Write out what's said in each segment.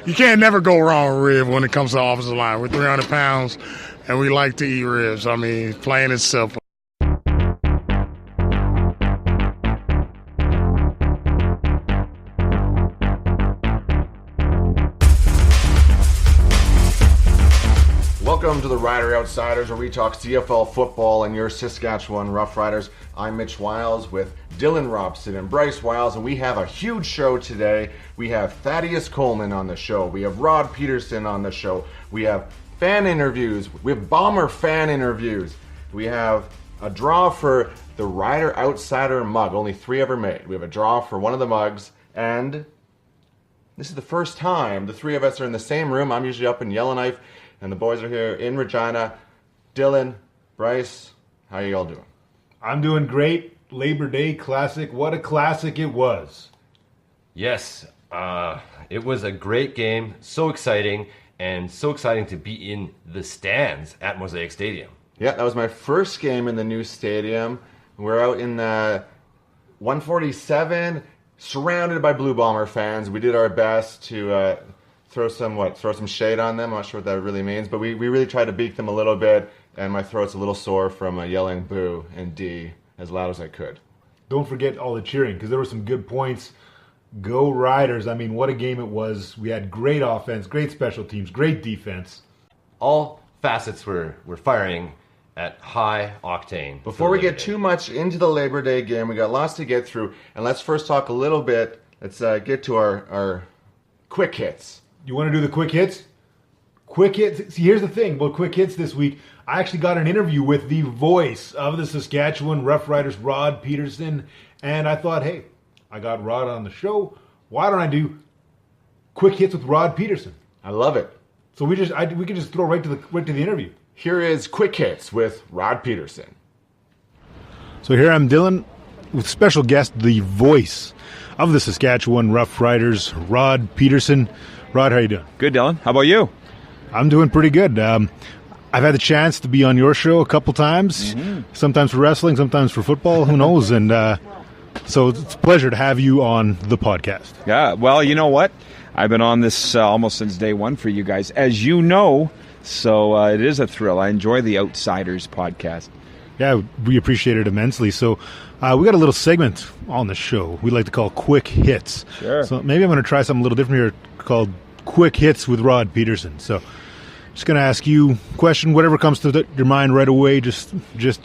you can't never go wrong with rib when it comes to offensive line. We're 300 pounds, and we like to eat ribs. I mean, plain and simple. Welcome to the Rider Outsiders, where we talk CFL football and your Saskatchewan Roughriders. I'm Mitch Wiles with Dylan Robson and Bryce Wiles, and we have a huge show today. We have Thaddeus Coleman on the show. We have Rod Pedersen on the show. We have fan interviews. We have Bomber fan interviews. We have a draw for the Rider Outsider mug. Only 3 ever made. We have a draw for one of the mugs, and this is the first time the 3 of us are in the same room. I'm usually up in Yellowknife, and the boys are here in Regina. Dylan, Bryce, how are you all doing? I'm doing great. Labor Day Classic. What a classic it was. Yes, it was a great game. So exciting, and so exciting to be in the stands at Mosaic Stadium. Yeah, that was my first game in the new stadium. We're out in 147, surrounded by Blue Bomber fans. We did our best to throw some shade on them. I'm not sure what that really means, but we really tried to beat them a little bit, and my throat's a little sore from yelling boo and D as loud as I could. Don't forget all the cheering, because there were some good points. Go Riders. I mean, what a game it was. We had great offense, great special teams, great defense. All facets were firing at high octane. Before we get too much into the Labor Day game, we got lots to get through, and let's first talk a little bit. Let's get to our quick hits. You want to do the quick hits? Quick hits. See, here's the thing about quick hits this week. I actually got an interview with the voice of the Saskatchewan Roughriders, Rod Pedersen, and I thought, hey, I got Rod on the show. Why don't I do quick hits with Rod Pedersen? I love it. So we can just throw right to the interview. Here is quick hits with Rod Pedersen. So here I'm Dylan with special guest, the voice of the Saskatchewan Roughriders, Rod Pedersen. Rod, how you doing? Good, Dylan. How about you? I'm doing pretty good. I've had the chance to be on your show a couple times, sometimes for wrestling, sometimes for football, who knows, and so it's a pleasure to have you on the podcast. Yeah, well, you know what? I've been on this almost since day one for you guys, as you know, so it is a thrill. I enjoy the Outsiders podcast. Yeah, we appreciate it immensely. So we got a little segment on the show we like to call Quick Hits. Sure. So maybe I'm going to try something a little different here called Quick Hits with Rod Pedersen. So just going to ask you a question, whatever comes to your mind right away, just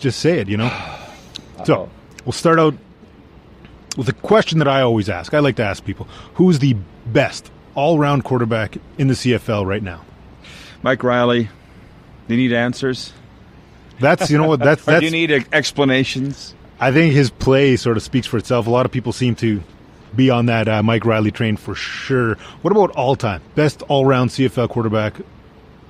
say it, you know. So we'll start out with a question that I always ask. I like to ask people, who's the best all-round quarterback in the CFL right now? Mike Riley. Do you need answers? That's, you know what, that's do you need explanations? I think his play sort of speaks for itself. A lot of people seem to be on that Mike Riley train for sure. What about all-time? Best all-round CFL quarterback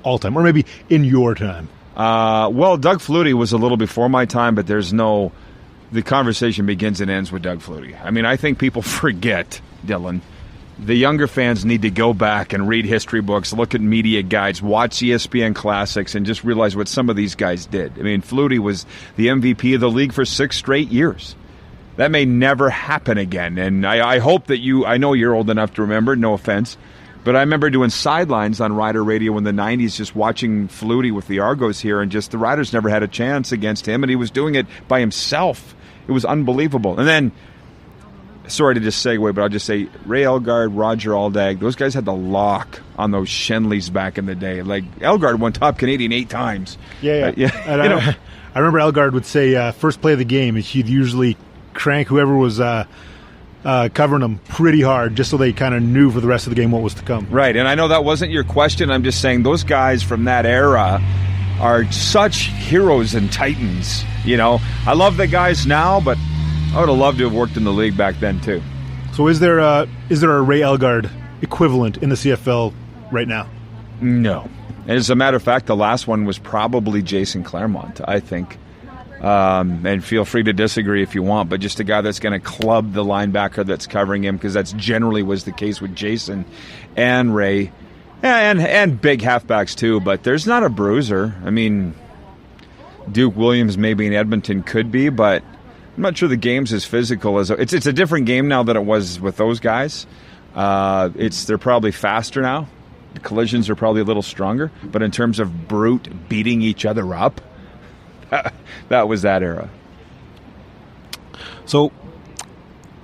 all-time, or maybe in your time? Well, Doug Flutie was a little before my time, but the conversation begins and ends with Doug Flutie. I mean, I think people forget, Dylan. The younger fans need to go back and read history books, look at media guides, watch ESPN Classics, and just realize what some of these guys did. I mean, Flutie was the MVP of the league for 6 straight years. That may never happen again, and I hope that I know you're old enough to remember, no offense, but I remember doing sidelines on Rider Radio in the 90s, just watching Flutie with the Argos here, and just the Riders never had a chance against him, and he was doing it by himself. It was unbelievable. And then, sorry to just segue, but I'll just say Ray Elgard, Roger Aldag, those guys had the lock on those Shenleys back in the day. Like, Elgard won Top Canadian 8 times. Yeah. And I remember Elgard would say first play of the game, he'd usually crank whoever was covering them pretty hard just so they kind of knew for the rest of the game what was to come. Right, and I know that wasn't your question. I'm just saying those guys from that era are such heroes and titans. You know, I love the guys now, but I would have loved to have worked in the league back then too. So is there a Ray Elgard equivalent in the CFL right now? No. As a matter of fact, the last one was probably Jason Claremont, I think. And feel free to disagree if you want, but just a guy that's going to club the linebacker that's covering him, because that's generally was the case with Jason and Ray, and big halfbacks too. But there's not a bruiser. I mean, Duke Williams maybe in Edmonton could be, but I'm not sure the game's as physical as it's a different game now than it was with those guys. They're probably faster now. collisions are probably a little stronger, but in terms of brute beating each other up, that was that era. So,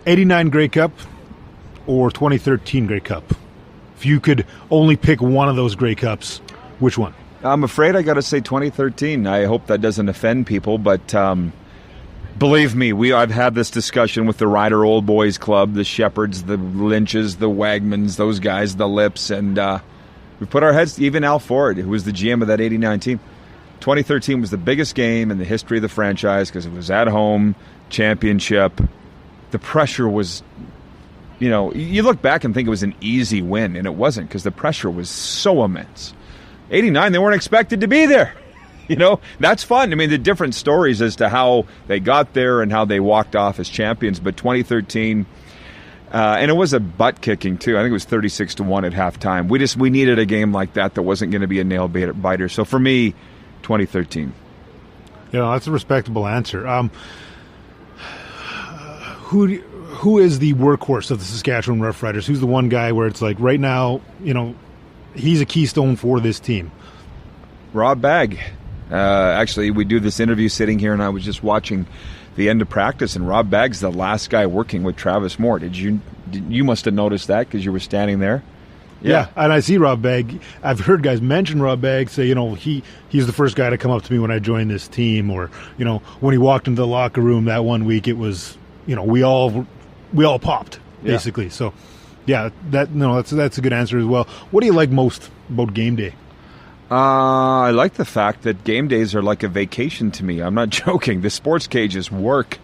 89 Grey Cup or 2013 Grey Cup? If you could only pick one of those Grey Cups, which one? I'm afraid I got to say 2013. I hope that doesn't offend people, but believe me, I've had this discussion with the Rider Old Boys Club, the Shepherds, the Lynches, the Wagmans, those guys, the Lips, and we put our heads, even Al Ford, who was the GM of that 89 team. 2013 was the biggest game in the history of the franchise because it was at home, championship. The pressure was, you look back and think it was an easy win, and it wasn't because the pressure was so immense. 89, they weren't expected to be there. That's fun. I mean, the different stories as to how they got there and how they walked off as champions. But 2013, and it was a butt kicking too. I think it was 36-1 at halftime. We needed a game like that wasn't going to be a nail biter. So for me, 2013. That's a respectable answer. Who is the workhorse of the Saskatchewan Roughriders? Who's the one guy where it's like right now, he's a keystone for this team? Rob Bagg. Actually, we do this interview sitting here, and I was just watching the end of practice, and Rob Bagg's the last guy working with Travis Moore. You must have noticed that because you were standing there? Yeah, and I see Rob Bagg. I've heard guys mention Rob Bagg, say, he's the first guy to come up to me when I joined this team, or, when he walked into the locker room that one week, it was, we all popped, basically. Yeah. So, yeah, that's a good answer as well. What do you like most about game day? I like the fact that game days are like a vacation to me. I'm not joking. The sports cage is work.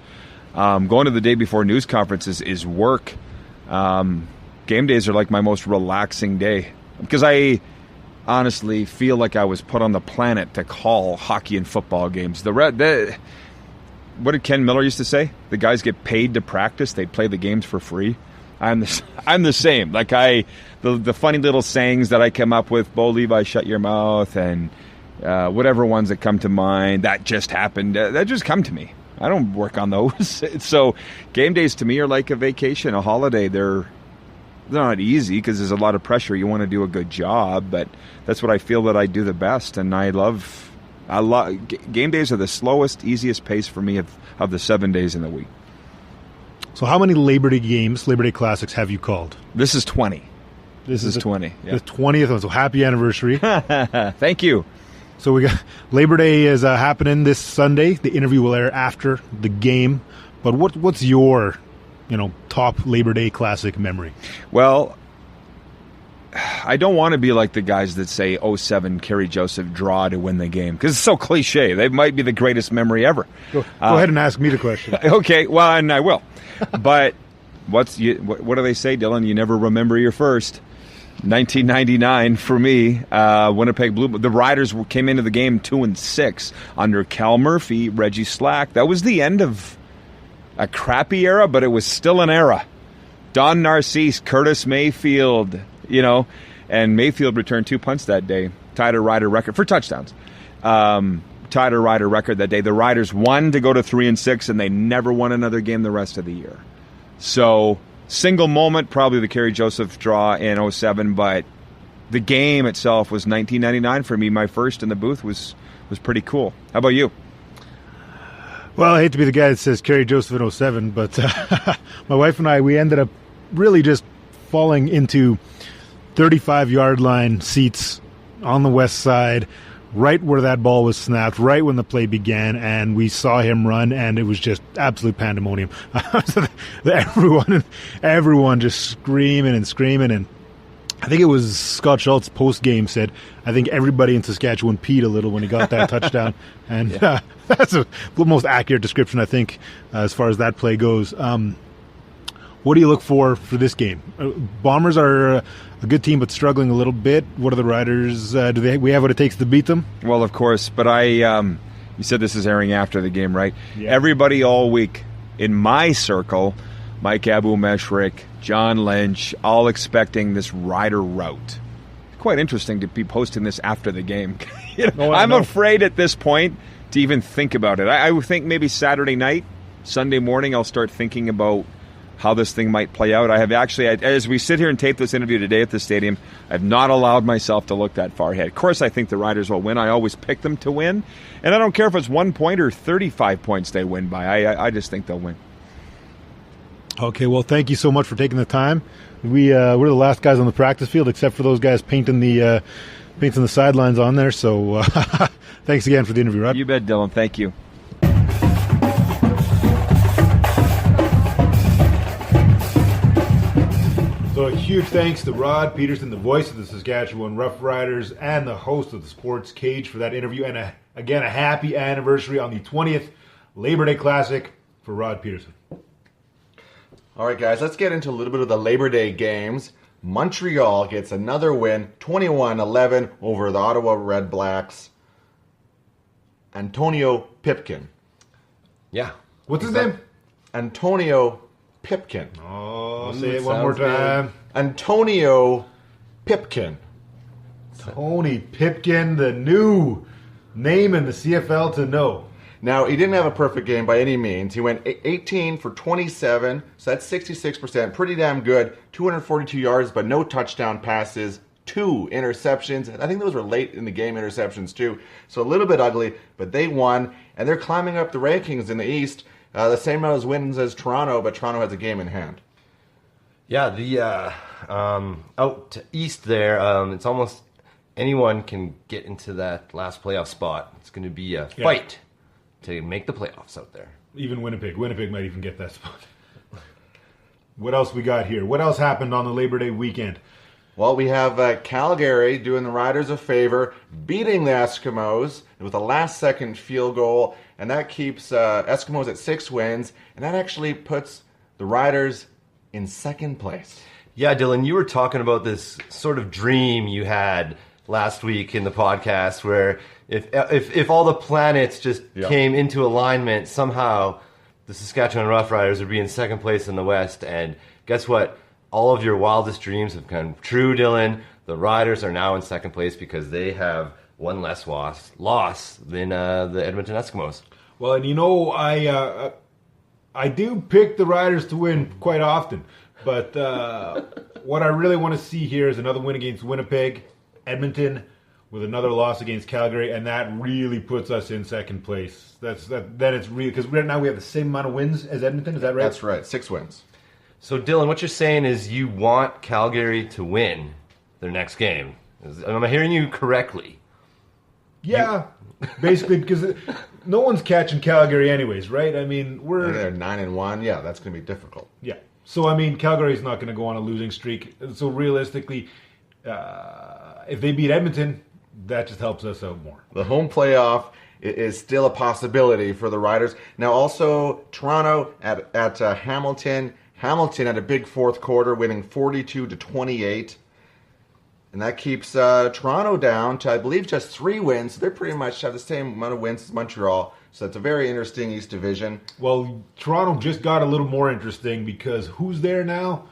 Going to the day before news conferences is work. Game days are like my most relaxing day because I honestly feel like I was put on the planet to call hockey and football games. What did Ken Miller used to say? The guys get paid to practice. They play the games for free. I'm the same. Like the funny little sayings that I come up with, Bo Levi, shut your mouth, and whatever ones that come to mind, that just happened, that just come to me. I don't work on those. So game days to me are like a vacation, a holiday. They're not easy because there's a lot of pressure. You want to do a good job, but that's what I feel that I do the best, and I love game days are the slowest, easiest pace for me of the 7 days in the week. So how many Labor Day games, Labor Day Classics, have you called? This is 20. This is 20. Yeah. The 20th one, so happy anniversary. Thank you. So we got Labor Day is happening this Sunday. The interview will air after the game. But what's your, top Labor Day Classic memory? Well, I don't want to be like the guys that say 07 Kerry Joseph draw to win the game because it's so cliche. They might be the greatest memory ever. Go ahead and ask me the question. Okay, well, and I will. But what do they say, Dylan? You never remember your first. 1999 for me, Winnipeg Blue. The Riders came into the game 2-6 under Cal Murphy, Reggie Slack. That was the end of a crappy era, but it was still an era. Don Narcisse, Curtis Mayfield, and Mayfield returned 2 punts that day. Tied a Rider record for touchdowns. Tied a Rider record that day. The Riders won to go to 3-6, and they never won another game the rest of the year. So, single moment, probably the Kerry Joseph draw in 07, but the game itself was 1999 for me. My first in the booth was pretty cool. How about you? Well, I hate to be the guy that says Kerry Joseph in 07, but my wife and I, we ended up really just falling into 35-yard line seats on the west side, right where that ball was snapped, right when the play began, and we saw him run, and it was just absolute pandemonium. Everyone just screaming, and I think it was Scott Schultz post-game said, I think everybody in Saskatchewan peed a little when he got that touchdown, and that's the most accurate description, I think, as far as that play goes. What do you look for this game? Bombers are a good team, but struggling a little bit. What are the Riders? We have what it takes to beat them? Well, of course, but you said this is airing after the game, right? Yeah. Everybody all week in my circle, Mike Abu-Meshrik, John Lynch, all expecting this Rider rout. Quite interesting to be posting this after the game. I'm afraid at this point to even think about it. I would think maybe Saturday night, Sunday morning, I'll start thinking about how this thing might play out. I have actually, as we sit here and tape this interview today at the stadium, I've not allowed myself to look that far ahead. Of course, I think the Riders will win. I always pick them to win. And I don't care if it's 1 point or 35 points they win by. I just think they'll win. Okay, well, thank you so much for taking the time. We're the last guys on the practice field, except for those guys painting the sidelines on there. So thanks again for the interview, Rod. You bet, Dylan. Thank you. So a huge thanks to Rod Pedersen, the voice of the Saskatchewan Roughriders and the host of the Sports Cage for that interview. And again, a happy anniversary on the 20th Labor Day Classic for Rod Pedersen. All right, guys, let's get into a little bit of the Labor Day games. Montreal gets another win, 21-11 over the Ottawa Red Blacks. Antonio Pipkin. Yeah. What's his name? Antonio Pipkin. Oh, say it one more time. Antonio Pipkin. Tony Pipkin, the new name in the CFL to know. Now, he didn't have a perfect game by any means. He went 18 for 27, so that's 66%. Pretty damn good. 242 yards, but no touchdown passes. 2 interceptions. I think those were late in the game interceptions, too. So a little bit ugly, but they won, and they're climbing up the rankings in the East. The same amount of wins as Toronto, but Toronto has a game in hand. Yeah, the out east there, it's almost anyone can get into that last playoff spot. It's going to be a fight to make the playoffs out there. Even Winnipeg. Winnipeg might even get that spot. What else we got here? What else happened on the Labor Day weekend? Well, we have Calgary doing the Riders a favor, beating the Eskimos with a last-second field goal, and that keeps Eskimos at 6 wins, and that actually puts the Riders in second place. Yeah, Dylan, you were talking about this sort of dream you had last week in the podcast where if all the planets just came into alignment, somehow the Saskatchewan Roughriders would be in second place in the West. And guess what? All of your wildest dreams have come true, Dylan. The Riders are now in second place because they have one less loss than the Edmonton Eskimos. Well, and you know, I do pick the Riders to win quite often, but what I really want to see here is another win against Winnipeg, Edmonton, with another loss against Calgary, and that really puts us in second place. Then it's really, because right now we have the same amount of wins as Edmonton. Is that right? That's right, 6 wins. So, Dylan, what you're saying is you want Calgary to win their next game. Am I hearing you correctly? Yeah, basically, because no one's catching Calgary anyways, right? I mean, They're 9-1. Yeah, that's going to be difficult. Yeah. So, I mean, Calgary's not going to go on a losing streak. So, realistically, if they beat Edmonton, that just helps us out more. The home playoff is still a possibility for the Riders. Now, also, Toronto at Hamilton. Hamilton had a big fourth quarter, winning 42-28. And that keeps Toronto down to, I believe, just 3 wins. So they pretty much have the same amount of wins as Montreal. So it's a very interesting East Division. Well, Toronto just got a little more interesting because who's there now?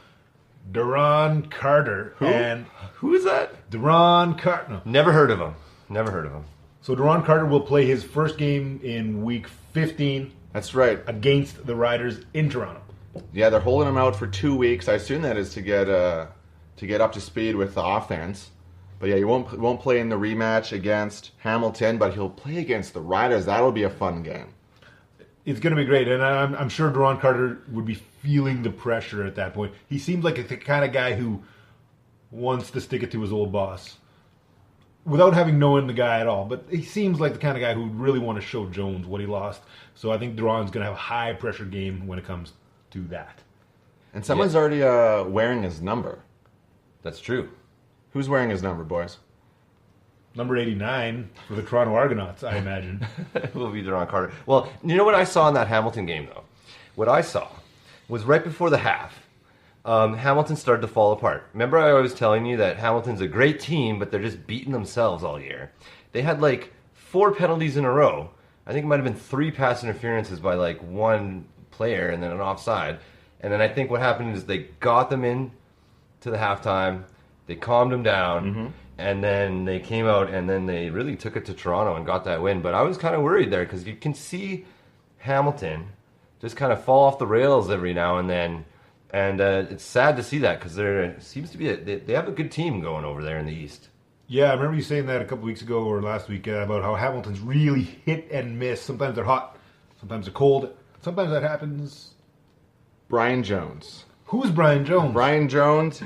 Duron Carter. Who? And Who is that? Duron Carter. No. Never heard of him. Never heard of him. So Duron Carter will play his first game in week 15 That's right. against the Riders in Toronto. Yeah, they're holding him out for 2 weeks. I assume that is to get up to speed with the offense. But yeah, he won't play in the rematch against Hamilton, but he'll play against the Riders. That'll be a fun game. It's going to be great, and I'm sure Duron Carter would be feeling the pressure at that point. He seems like the kind of guy who wants to stick it to his old boss without having known the guy at all. But he seems like the kind of guy who would really want to show Jones what he lost. So I think Duron's going to have a high-pressure game when it comes to that. And someone's already wearing his number. That's true. Who's wearing his number, boys? Number 89 for the Toronto Argonauts, I imagine. Will be Duron Carter. Well, you know what I saw in that Hamilton game, though? What I saw was right before the half, Hamilton started to fall apart. Remember I was telling you that Hamilton's a great team, but they're just beating themselves all year. They had like 4 penalties in a row. I think it might have been 3 pass interferences by like 1 player and then an offside. And then I think what happened is they got them in to the halftime. They calmed them down. And then they came out and then they really took it to Toronto and got that win. But I was kind of worried there because you can see Hamilton just kind of fall off the rails every now and then. And it's sad to see that because there seems to be they have a good team going over there in the East. Yeah, I remember you saying that a couple weeks ago or last week about how Hamilton's really hit and miss. Sometimes they're hot, sometimes they're cold. Sometimes that happens. Brian Jones. Who's Brian Jones? Brian Jones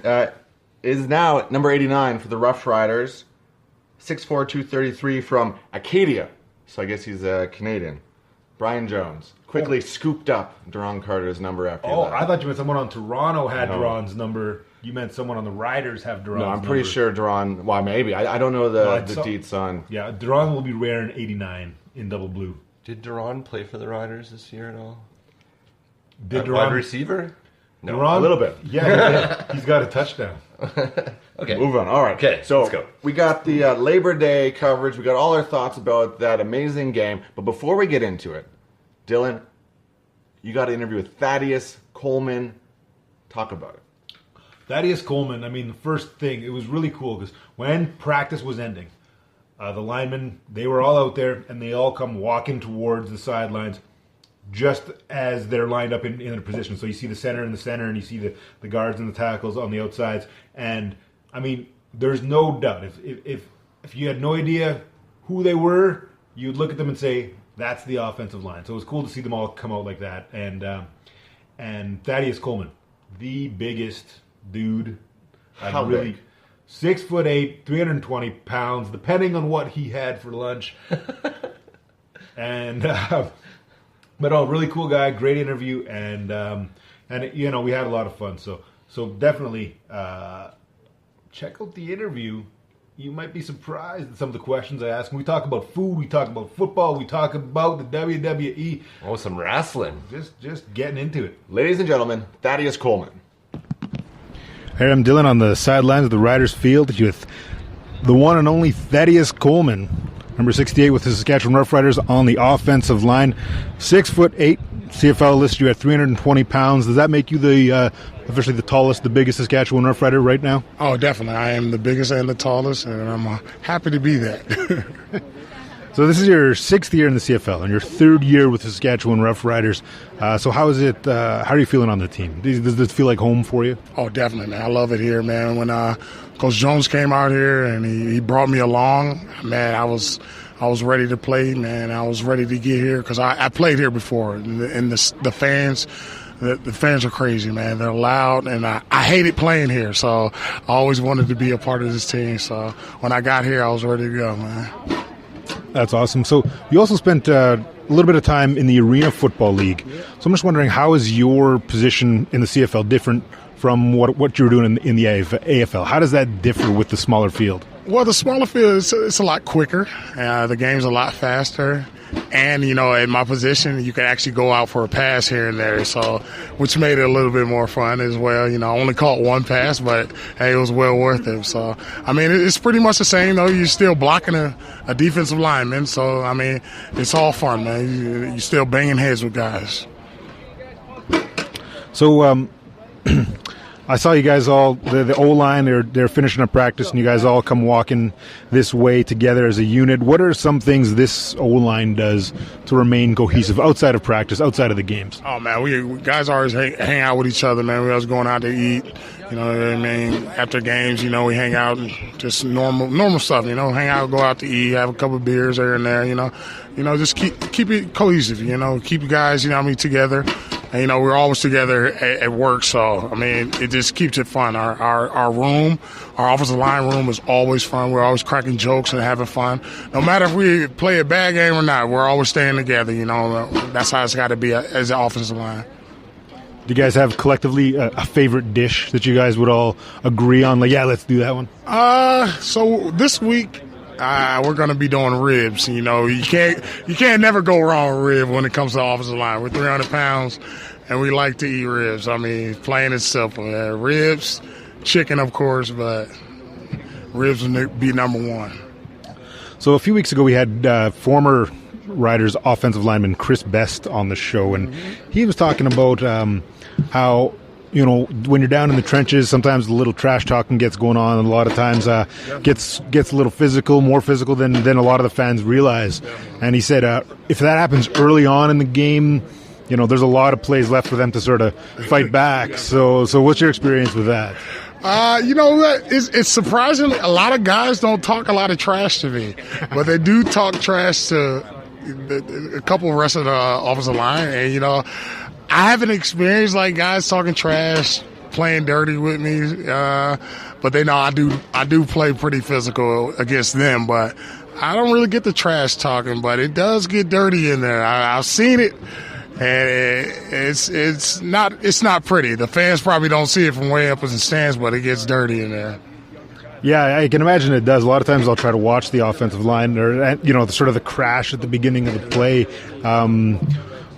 is now at number 89 for the Roughriders. 6'4", 233 from Acadia. So I guess he's Canadian. Brian Jones. Quickly scooped up Duron Carter's number after that. I thought you meant someone on Toronto had No. Duron's number. You meant someone on the Riders have Duron's number. No, I'm pretty sure Duron... Well, maybe. I don't know the deets on... Yeah, Duron will be wearing 89 in double blue. Did Duron play for the Riders this year at all? Did Wide Duron... receiver? No. Duron, A little bit. Yeah, he's got a touchdown. Okay. Move on. All right. Okay, So let's go. we got the Labor Day coverage. We got all our thoughts about that amazing game. But before we get into it, Dylan, you got an interview with Thaddeus Coleman. Talk about it. Thaddeus Coleman, I mean, the first thing, it was really cool because when practice was ending, the linemen, they were all out there and they all come walking towards the sidelines just as they're lined up in their position. So you see the center in the center and you see the guards and the tackles on the outsides. And, I mean, there's no doubt. If you had no idea who they were, you'd look at them and say, that's the offensive line. So it was cool to see them all come out like that. And Thaddeus Coleman, the biggest dude. How big? 6'8", 320 pounds, depending on what he had for lunch. And but really cool guy, great interview, and you know, we had a lot of fun. So definitely check out the interview. You might be surprised at some of the questions I ask. We talk about food, we talk about football, we talk about the WWE. Oh, some wrestling. Just getting into it. Ladies and gentlemen, Thaddeus Coleman. Hey, I'm Dylan on the sidelines of the Riders Field with the one and only Thaddeus Coleman, number 68 with the Saskatchewan Roughriders on the offensive line. 6'8", CFL listed you at 320 pounds. Does that make you the officially the tallest, the biggest Saskatchewan Roughrider right now? Oh, definitely. I am the biggest and the tallest, and I'm happy to be that. So this is your 6th year in the CFL and your 3rd year with the Saskatchewan Roughriders. So how is it? How are you feeling on the team? Does this feel like home for you? Oh, definitely, man. I love it here, man. When Coach Jones came out here and he brought me along, man, I was ready to play, man. I was ready to get here because I played here before, and the fans. The fans are crazy, man. They're loud, and I hated playing here, so I always wanted to be a part of this team. So when I got here, I was ready to go, man. That's awesome. So you also spent a little bit of time in the Arena Football League. So I'm just wondering, how is your position in the CFL different from what you were doing in the AFL? How does that differ with the smaller field? Well, the smaller field, it's a lot quicker. The game's a lot faster. And, you know, in my position, you can actually go out for a pass here and there, so which made it a little bit more fun as well. You know, I only caught one pass, but, hey, it was well worth it. So, I mean, it's pretty much the same, though. You're still blocking a defensive lineman. So, I mean, it's all fun, man. You're still banging heads with guys. So, I saw you guys all, the O-line, they're finishing up practice, and you guys all come walking this way together as a unit. What are some things this O-line does to remain cohesive outside of practice, outside of the games? Oh, man, we guys always hang out with each other, man. We always going out to eat. You know what I mean? After games, you know, we hang out and just normal stuff, you know, hang out, go out to eat, have a couple of beers here and there, you know, just keep it cohesive, you know, keep you guys, you know what I mean, together. And, you know, we're always together at work, so, I mean, it just keeps it fun. Our room, our offensive line room is always fun. We're always cracking jokes and having fun. No matter if we play a bad game or not, we're always staying together, you know. That's how it's got to be as an offensive line. Do you guys have collectively a favorite dish that you guys would all agree on? Like, yeah, let's do that one. So this week, we're going to be doing ribs. You know, you can't never go wrong with ribs when it comes to the offensive line. We're 300 pounds, and we like to eat ribs. I mean, plain and simple. Ribs, chicken, of course, but ribs would be number one. So a few weeks ago, we had former Riders offensive lineman Chris Best on the show, and he was talking about how, you know, when you're down in the trenches, sometimes a little trash talking gets going on, and a lot of times gets a little physical, more physical than a lot of the fans realize. And he said if that happens early on in the game, there's a lot of plays left for them to sort of fight back. So what's your experience with that? It's surprisingly, a lot of guys don't talk a lot of trash to me, but they do talk trash to a couple of rest of the offensive line. And, I haven't experienced like guys talking trash, playing dirty with me, but they know I do play pretty physical against them, but I don't really get the trash talking, but it does get dirty in there. I've seen it. And it's not pretty. The fans probably don't see it from way up in the stands, but it gets dirty in there. Yeah, I can imagine it does. A lot of times I'll try to watch the offensive line, or sort of the crash at the beginning of the play.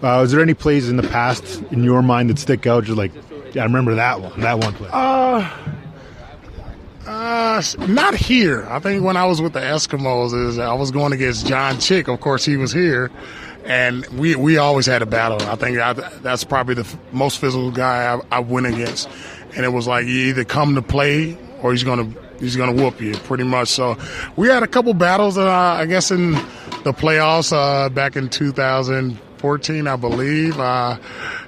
Is there any plays in the past in your mind that stick out? You're like, yeah, I remember that one play. Not here. I think when I was with the Eskimos, I was going against John Chick. Of course, he was here. And we always had a battle. I think that's probably the most physical guy I went against. And it was like you either come to play or he's gonna whoop you pretty much. So we had a couple battles. I guess in the playoffs back in 2014, I believe.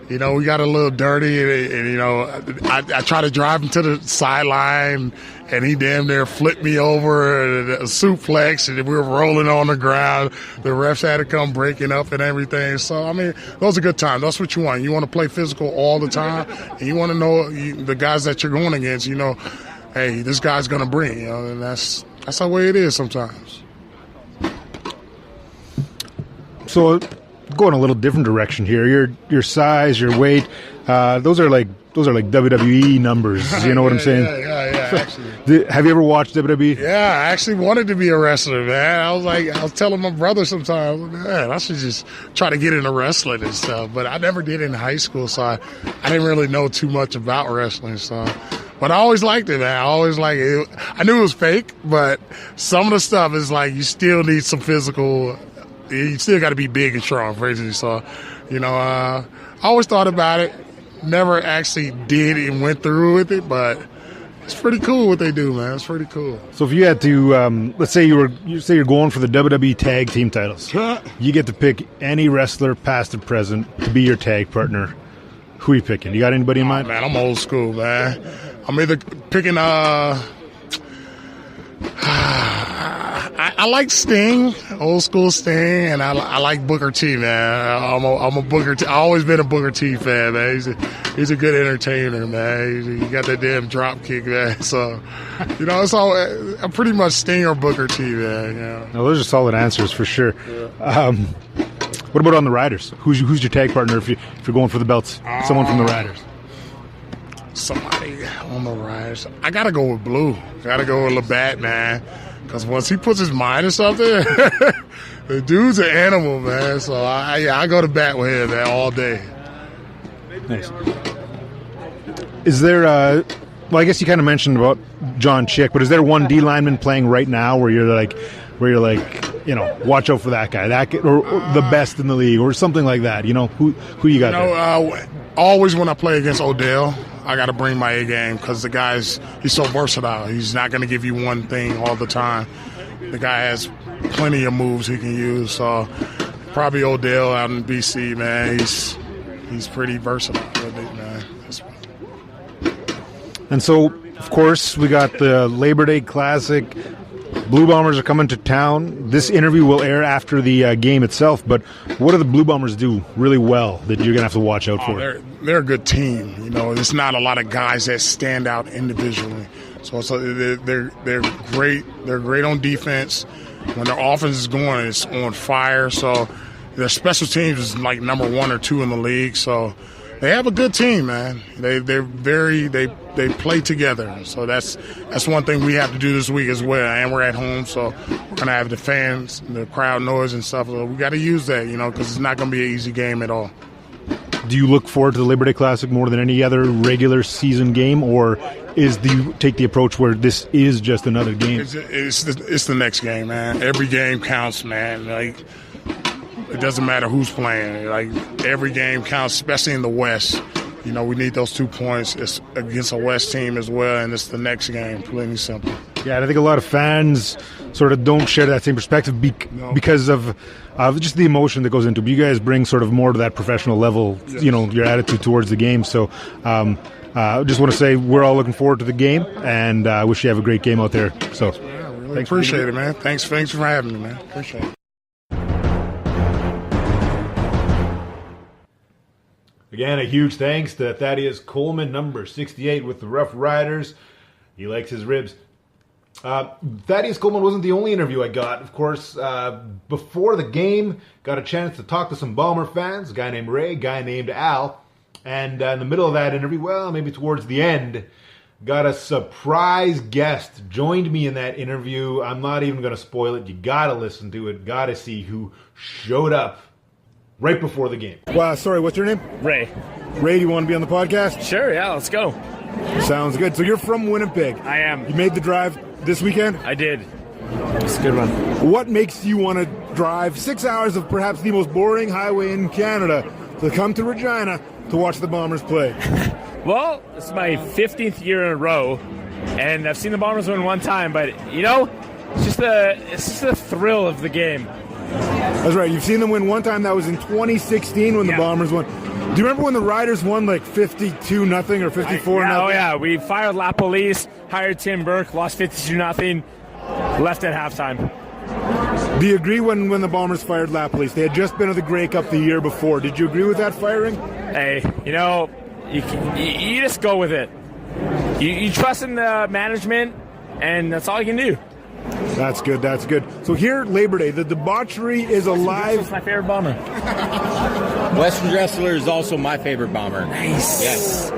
We got a little dirty, and I tried to drive him to the sideline, and he damn near flipped me over, a suplex, and we were rolling on the ground. The refs had to come breaking up and everything. So, I mean, those are good times. That's what you want. You want to play physical all the time, and you want to know the guys that you're going against, hey, this guy's going to bring, and that's the way it is sometimes. So, going a little different direction here. Your size, your weight, those are like WWE numbers. You know what I'm saying? Yeah. Actually, have you ever watched WWE? Yeah, I actually wanted to be a wrestler, man. I was telling my brother sometimes, man, I should just try to get into wrestling and stuff. But I never did it in high school, so I didn't really know too much about wrestling. So, but I always liked it, man. I always liked it. I knew it was fake, but some of the stuff is like you still need some physical. You still got to be big and strong, basically. So, I always thought about it. Never actually did and went through with it, but it's pretty cool what they do, man. It's pretty cool. So if you had to, let's say you're going for the WWE Tag Team titles, you get to pick any wrestler, past or present, to be your tag partner. Who are you picking? You got anybody in mind? Man, I'm old school, man. I'm either picking I like Sting, old school Sting, and I like Booker T, man. I'm a Booker T. I've always been a Booker T fan, man. He's a good entertainer, man. He got that damn drop kick, man. So, it's all I'm pretty much Sting or Booker T, man. No, those are solid answers for sure. Yeah. What about on the Riders? Who's your tag partner if you're going for the belts? Someone from the Riders. Somebody on the Riders. I gotta go with Blue. Gotta go with Labatt, man. Because once he puts his mind in something, the dude's an animal, man. So I go to bat with him, man, all day. Nice. Is there, well, I guess you kind of mentioned about John Chick, but is there one D lineman playing right now where you're like, watch out for that guy, or the best in the league, or something like that? Who you got there? Always when I play against Odell, I got to bring my A game because the he's so versatile. He's not going to give you one thing all the time. The guy has plenty of moves he can use. So probably Odell out in BC, man. He's pretty versatile with it, man. And so, of course, we got the Labor Day Classic. Blue Bombers are coming to town. This interview will air after the game itself, but what do the Blue Bombers do really well that you're going to have to watch out for? They're a good team. There's not a lot of guys that stand out individually. So they're great. They're great on defense. When their offense is going, it's on fire. So their special teams is like number 1 or 2 in the league. So they have a good team, man. They play together. So that's one thing we have to do this week as well. And we're at home, so we're gonna have the fans, the crowd noise and stuff. So we got to use that, because it's not gonna be an easy game at all. Do you look forward to the Labor Day Classic more than any other regular season game, or do you take the approach where this is just another game? It's the next game, man. Every game counts, man. Like, it doesn't matter who's playing. Like, every game counts, especially in the West. We need those 2 points. It's against a West team as well, and it's the next game. Plain and simple. Yeah, and I think a lot of fans sort of don't share that same perspective because of just the emotion that goes into it. You guys bring sort of more to that professional level, your attitude towards the game. So I just want to say we're all looking forward to the game, and I wish you have a great game out there. So, really appreciate it, man. Thanks for having me, man. Appreciate it. Again, a huge thanks to Thaddeus Coleman, number 68 with the Rough Riders. He likes his ribs. Thaddeus Coleman wasn't the only interview I got. Of course, before the game, got a chance to talk to some Bomber fans, a guy named Ray, a guy named Al. And in the middle of that interview, well, maybe towards the end, got a surprise guest. Joined me in that interview. I'm not even going to spoil it. You got to listen to it. Got to see who showed up right before the game. Well, sorry, what's your name? Ray. Ray, do you want to be on the podcast? Sure, yeah, let's go. Sounds good. So you're from Winnipeg. I am. You made the drive this weekend? I did. It's a good one. What makes you want to drive 6 hours of perhaps the most boring highway in Canada to come to Regina to watch the Bombers play? Well, it's my 15th year in a row, and I've seen the Bombers win one time, but, it's just the thrill of the game. That's right. You've seen them win one time. That was in 2016 when the Bombers won. Do you remember when the Riders won like 52-0 or 54-0? Oh, yeah. We fired La Police, hired Tim Burke, lost 52-0, left at halftime. Do you agree when the Bombers fired La Police? They had just been to the Grey Cup the year before. Did you agree with that firing? Hey, you just go with it. You trust in the management, and that's all you can do. That's good. That's good. So here, Labor Day, the debauchery is alive. It's my favorite Bomber. Western Dressler is also my favorite Bomber. Nice. Yes.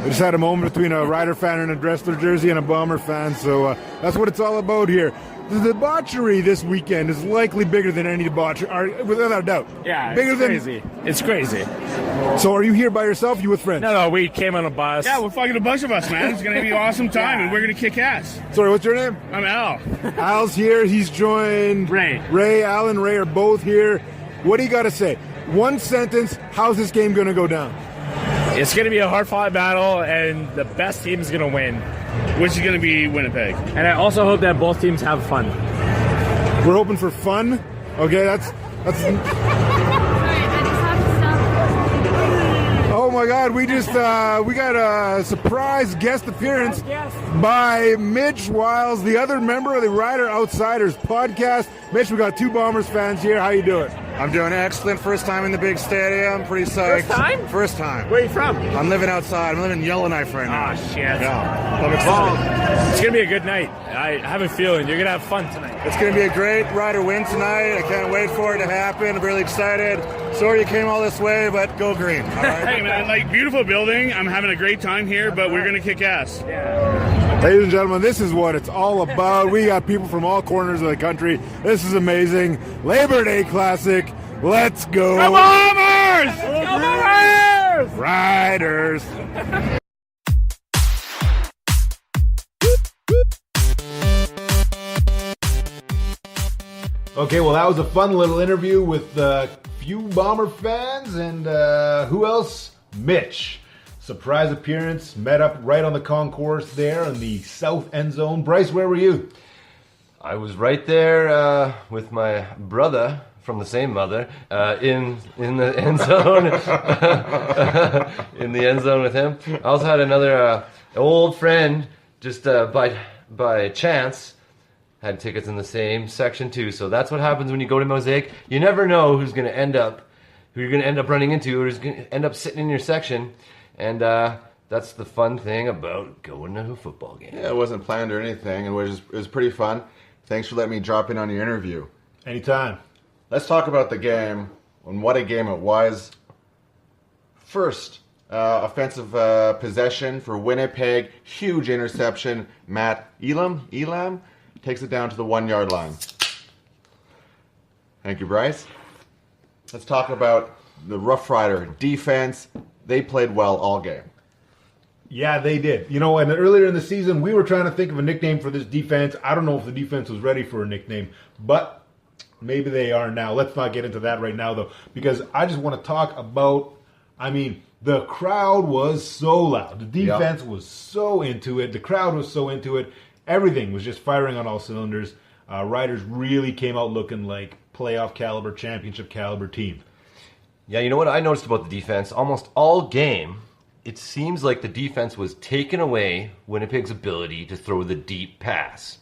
We just had a moment between a Rider fan in a Dressler jersey and a Bomber fan, so that's what it's all about here. The debauchery this weekend is likely bigger than any debauchery, without a doubt. Yeah, bigger it's crazy. It's crazy. So are you here by yourself? You with friends? No, we came on a bus. Yeah, we're fucking a bunch of us, man. It's going to be an awesome time, and we're going to kick ass. Sorry, what's your name? I'm Al. Al's here. He's joined Ray. Al and Ray are both here. What do you got to say? One sentence, how's this game going to go down? It's going to be a hard-fought battle, and the best team is going to win. Which is going to be Winnipeg. And I also hope that both teams have fun. We're hoping for fun. Okay, that's. Oh my God! We got a surprise guest appearance by Mitch Wiles, the other member of the Rider Outsiders podcast. Mitch, we got two Bombers fans here. How you doing? I'm doing excellent. First time in the big stadium. Pretty psyched. First time? First time. Where are you from? I'm living outside. I'm living in Yellowknife right now. Oh, shit. Yeah. I'm excited. It's going to be a good night. I have a feeling you're going to have fun tonight. It's going to be a great Rider win tonight. I can't wait for it to happen. I'm really excited. Sorry you came all this way, but go green. All right? Hey, man, beautiful building. I'm having a great time here, but we're going to kick ass. Yeah. Ladies and gentlemen, this is what it's all about. We got people from all corners of the country. This is amazing. Labor Day Classic. Let's go. Come Bombers! Come Bombers! Riders. Okay, well, that was a fun little interview with a few Bomber fans and who else? Mitch. Surprise appearance, met up right on the concourse there in the south end zone. Bryce, where were you? I was right there with my brother from the same mother in the end zone. In the end zone with him. I also had another old friend just by chance had tickets in the same section too. So that's what happens when you go to Mosaic. You never know who you're going to end up running into, or who's going to end up sitting in your section. And that's the fun thing about going to a football game. Yeah, it wasn't planned or anything. It was pretty fun. Thanks for letting me drop in on your interview. Anytime. Let's talk about the game and what a game it was. First, offensive possession for Winnipeg. Huge interception. Matt Elam takes it down to the 1 yard line. Thank you, Bryce. Let's talk about the Rough Rider defense. They played well all game. Yeah, they did. And earlier in the season, we were trying to think of a nickname for this defense. I don't know if the defense was ready for a nickname, but maybe they are now. Let's not get into that right now, though, because I just want to talk about, the crowd was so loud. The defense was so into it. The crowd was so into it. everything was just firing on all cylinders. Riders really came out looking like playoff caliber, championship caliber team. Yeah, you know what I noticed about the defense? Almost all game, it seems like the defense was taking away Winnipeg's ability to throw the deep pass.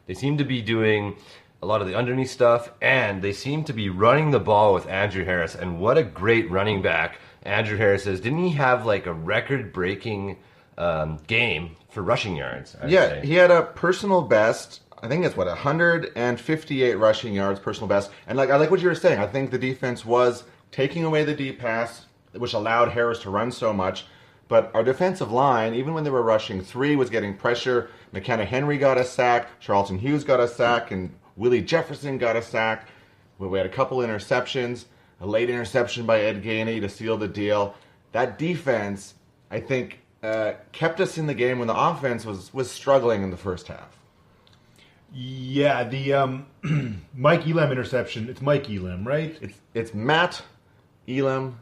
They seem to be doing a lot of the underneath stuff, and they seem to be running the ball with Andrew Harris. And what a great running back Andrew Harris is. Didn't he have like a record-breaking game for rushing yards? Yeah, he had a personal best. I think it's 158 rushing yards, personal best. And I like what you were saying. I think the defense was taking away the deep pass, which allowed Harris to run so much. But our defensive line, even when they were rushing 3, was getting pressure. McKenna Henry got a sack, Charlton Hughes got a sack, and Willie Jefferson got a sack. We had a couple interceptions, a late interception by Ed Gainey to seal the deal. That defense, I think, kept us in the game when the offense was struggling in the first half. Yeah, the Mike Elam interception. It's Mike Elam, right? It's Matt Elam.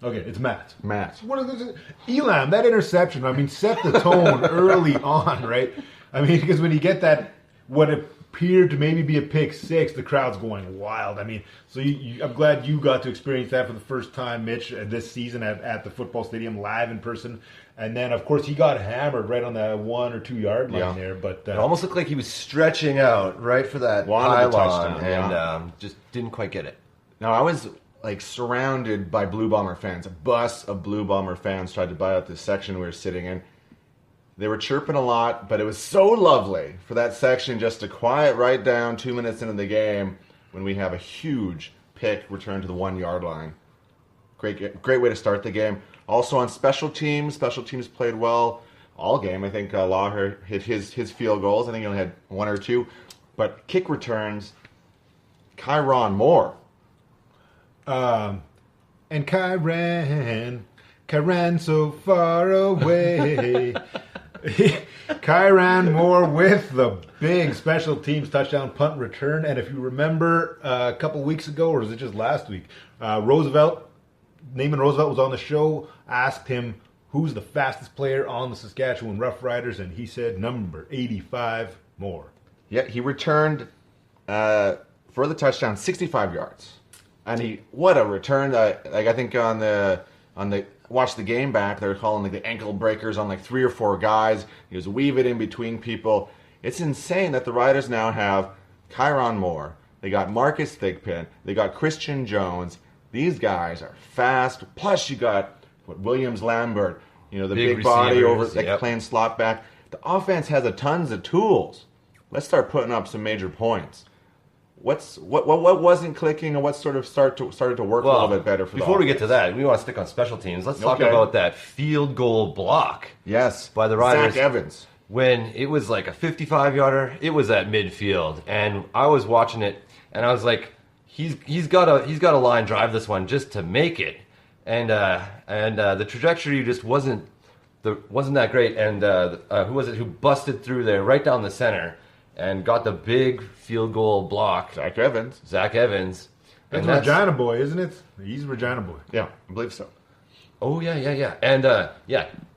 Okay, it's Matt. What is this? Elam, that interception, I mean, set the tone early on, right? I mean, because when you get that, what appeared to maybe be a pick 6, the crowd's going wild. I mean, so I'm glad you got to experience that for the first time, Mitch, this season at the football stadium, live in person. And then, of course, he got hammered right on the 1 or 2 yard line there. But it almost looked like he was stretching out right for that pylon and just didn't quite get it. No, I was surrounded by Blue Bomber fans. A bus of Blue Bomber fans tried to buy out this section we were sitting in. They were chirping a lot, but it was so lovely for that section just to quiet right down 2 minutes into the game when we have a huge pick return to the 1 yard line. Great way to start the game. Also on special teams played well all game. I think Lawher hit his field goals. I think he only had 1 or 2. But kick returns, Kyron Moore. And Kyran so far away. Kyran Moore with the big special teams touchdown punt return. And if you remember a couple weeks ago, or was it just last week, Naaman Roosevelt was on the show, asked him who's the fastest player on the Saskatchewan Roughriders, and he said number 85, Moore. Yeah, he returned for the touchdown 65 yards. And what a return! I think on the watch the game back, they were calling the ankle breakers on 3 or 4 guys. He was weaving in between people. It's insane that the Riders now have Kyron Moore. They got Marcus Thigpen. They got Christian Jones. These guys are fast. Plus, you got Williams Lambert. The big body over playing slot back. The offense has tons of tools. Let's start putting up some major points. What wasn't clicking, and what sort of started to work a little bit better for the before we offense? get to that, we want to stick on special teams. Let's talk about that field goal block. Yes, by the Riders. Zach Evans. When it was like a 55-yarder, it was at midfield, and I was watching it, and I was like, he's got a line drive this one just to make it, and the trajectory just wasn't that great, and who was it who busted through there right down the center and got the big field goal block? Zach Evans. That's Regina boy, isn't it? He's Regina boy. Yeah, I believe so. Oh, yeah. And,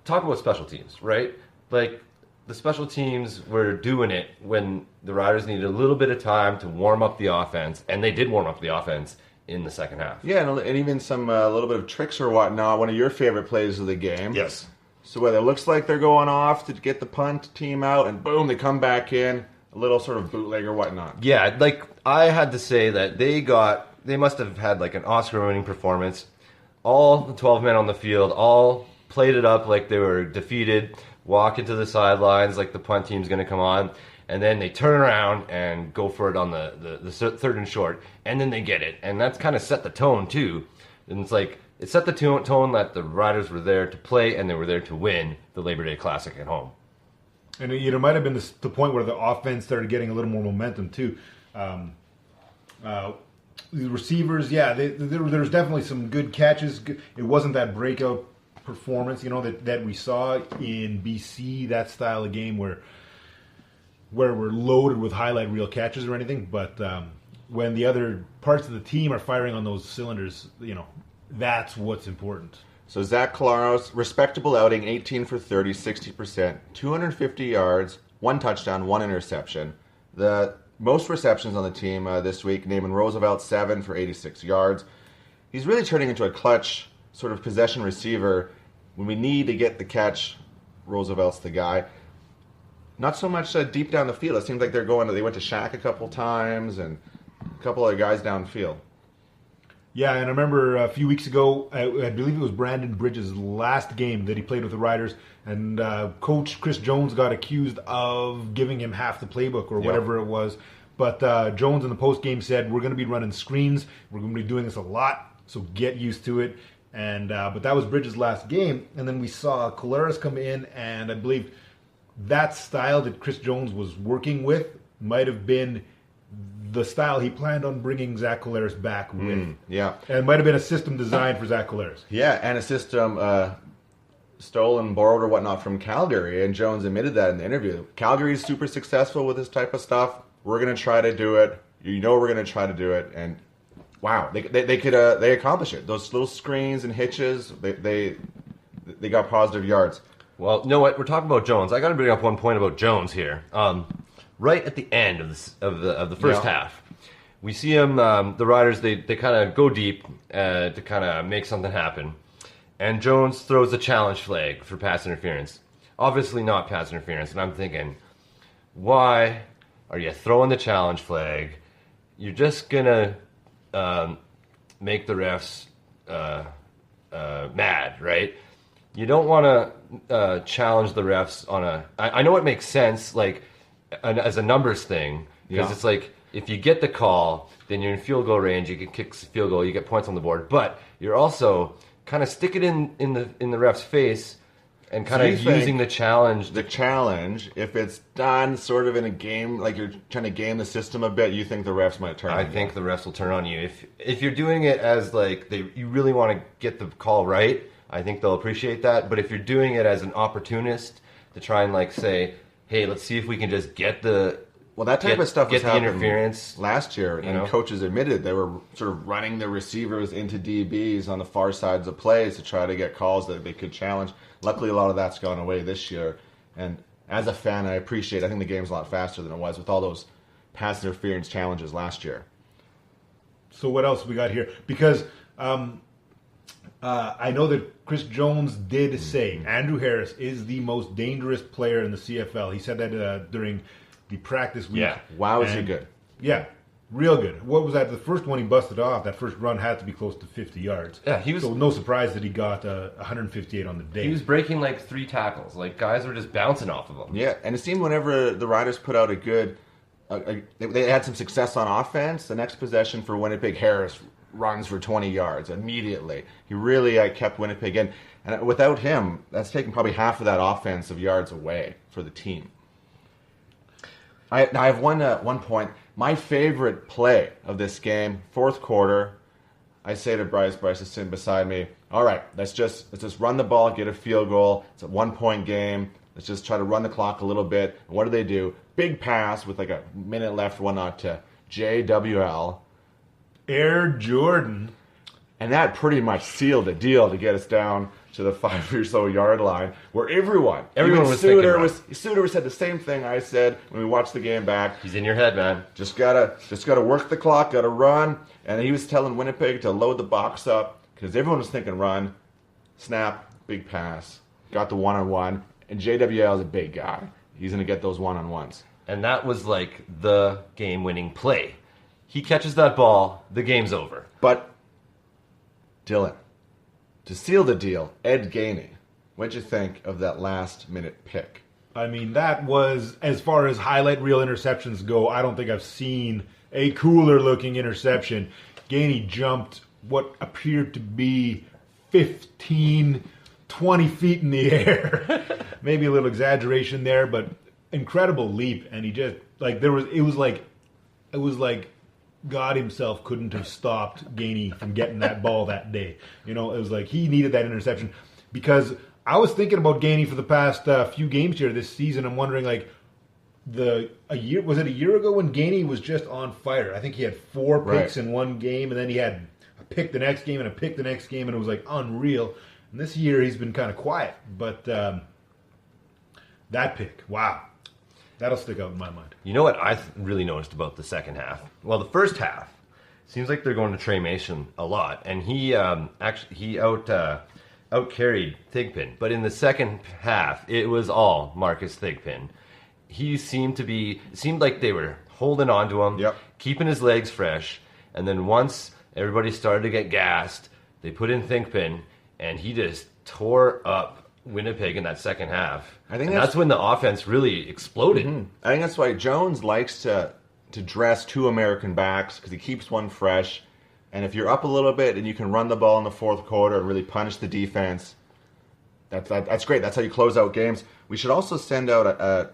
talk about special teams, right? Like, the special teams were doing it when the Riders needed a little bit of time to warm up the offense, and they did warm up the offense in the second half. Yeah, and even some little bit of tricks or whatnot. One of your favorite plays of the game. Yes. So whether it looks like they're going off to get the punt team out, and boom, they come back in. A little sort of bootleg or whatnot. Yeah, I had to say that they must have had an Oscar-winning performance. All the 12 men on the field, all played it up like they were defeated, walk into the sidelines like the punt team's going to come on, and then they turn around and go for it on the third and short, and then they get it. And that's kind of set the tone, too. And it set the tone that the Riders were there to play, and they were there to win the Labor Day Classic at home. And it might have been the point where the offense started getting a little more momentum, too. The receivers, there was definitely some good catches. It wasn't that breakout performance, that we saw in BC, that style of game where we're loaded with highlight reel catches or anything. But when the other parts of the team are firing on those cylinders, that's what's important. So Zach Collaros, respectable outing, 18 for 30, 60%, 250 yards, 1 touchdown, 1 interception. The most receptions on the team this week, Naaman Roosevelt, 7 for 86 yards. He's really turning into a clutch sort of possession receiver. When we need to get the catch, Roosevelt's the guy. Not so much deep down the field. It seems like they went to Shaq a couple times and a couple other guys downfield. Yeah, and I remember a few weeks ago, I believe it was Brandon Bridges' last game that he played with the Riders, and Coach Chris Jones got accused of giving him half the playbook or whatever it was. But Jones in the post-game said, we're going to be running screens. We're going to be doing this a lot, so get used to it. And but that was Bridges' last game, and then we saw Collaros come in, and I believe that style that Chris Jones was working with might have been the style he planned on bringing Zach Collaros back with. Yeah. And it might have been a system designed for Zach Collaros. Yeah, and a system stolen, borrowed, or whatnot from Calgary, and Jones admitted that in the interview. Calgary's super successful with this type of stuff. We're going to try to do it. You know we're going to try to do it, and wow, they accomplish it. Those little screens and hitches, they got positive yards. Well, you know what? We're talking about Jones. I got to bring up one point about Jones here. Right at the end of the first half, we see him. The Riders they kind of go deep to kind of make something happen, and Jones throws a challenge flag for pass interference. Obviously not pass interference, and I'm thinking, why are you throwing the challenge flag? You're just gonna make the refs mad, right? You don't want to challenge the refs on a. I know it makes sense, like as a numbers thing, because it's like if you get the call, then you're in field goal range. You can kick the field goal, you get points on the board, but you're also kind of stick it in the ref's face and kind of using the challenge. The challenge, if it's done sort of in a game, like you're trying to game the system a bit, you think the refs might turn on you? I think the refs will turn on you. If you're doing it as like you really want to get the call right, I think they'll appreciate that. But if you're doing it as an opportunist to try and like say, hey, let's see if we can just get the that type of stuff was happening interference last year, and coaches admitted they were sort of running the receivers into DBs on the far sides of plays to try to get calls that they could challenge. Luckily, a lot of that's gone away this year, and as a fan, I think the game's a lot faster than it was with all those pass interference challenges last year. So what else we got here? Because I know that Chris Jones did say Andrew Harris is the most dangerous player in the CFL. He said that during the practice week. Yeah. Wow, is he good? Yeah, real good. What was that? The first one he busted off, that first run had to be close to 50 yards. Yeah, he was. So no surprise that he got 158 on the day. He was breaking like 3 tackles. Like guys were just bouncing off of him. Yeah, and it seemed whenever the Riders put out a good, they had some success on offense. The next possession for Winnipeg, Harris runs for 20 yards immediately. He really kept Winnipeg in, and without him, that's taken probably half of that offensive yards away for the team. I have one point. My favorite play of this game, fourth quarter. I say to Bryce is sitting beside me. All right, let's just run the ball, get a field goal. It's a 1-point game. Let's just try to run the clock a little bit. And what do? Big pass with like a minute left, whatnot, to JWL. Air Jordan. And that pretty much sealed the deal to get us down to the 5 or so yard line, where everyone was Suter said the same thing I said when we watched the game back. He's in your head, man. Just gotta work the clock, gotta run. And he was telling Winnipeg to load the box up because everyone was thinking run, snap, big pass, got the 1-on-1, and JWL is a big guy. He's gonna get those 1-on-1s. And that was like the game-winning play. He catches that ball, the game's over. But Dylan, to seal the deal, Ed Gainey, what'd you think of that last-minute pick? I mean, that was, as far as highlight reel interceptions go, I don't think I've seen a cooler-looking interception. Gainey jumped what appeared to be 15, 20 feet in the air. Maybe a little exaggeration there, but incredible leap. And he just, like, it was like God himself couldn't have stopped Gainey from getting that ball that day. You know, it was like he needed that interception, because I was thinking about Gainey for the past few games here this season. I'm wondering, like, a year ago when Gainey was just on fire? I think he had 4 picks in one game, and then he had a pick the next game and a pick the next game, and it was like unreal. And this year he's been kind of quiet, but that pick, wow. That'll stick out in my mind. You know what I really noticed about the second half? Well, the first half seems like they're going to Trey Mason a lot, and he out-carried Thigpen. But in the second half, it was all Marcus Thigpen. He seemed like they were holding on to him, keeping his legs fresh, and then once everybody started to get gassed, they put in Thigpen, and he just tore up Winnipeg in that second half. I think that's when the offense really exploded. Mm-hmm. I think that's why Jones likes to dress two American backs, because he keeps one fresh. And if you're up a little bit and you can run the ball in the fourth quarter and really punish the defense, that's great. That's how you close out games. We should also send out an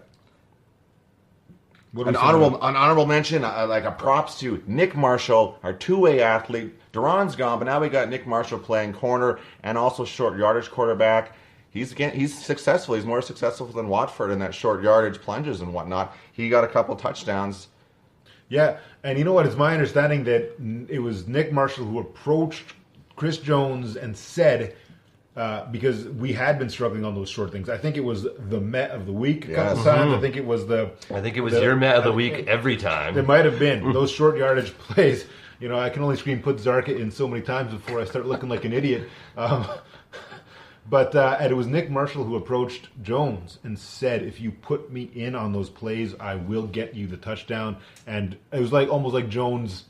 honorable mention, like a props to Nick Marshall, our two-way athlete. Duran's gone, but now we got Nick Marshall playing corner and also short yardage quarterback. He's successful. He's more successful than Watford in that short yardage plunges and whatnot. He got a couple touchdowns. Yeah, and you know what? It's my understanding that it was Nick Marshall who approached Chris Jones and said, because we had been struggling on those short things. I think it was the Met of the Week a couple times. I think it was your Met of the Week every time. It might have been those short yardage plays. You know, I can only scream "put Zarka" in so many times before I start looking like an idiot. But it was Nick Marshall who approached Jones and said, "If you put me in on those plays, I will get you the touchdown." And it was like almost like Jones,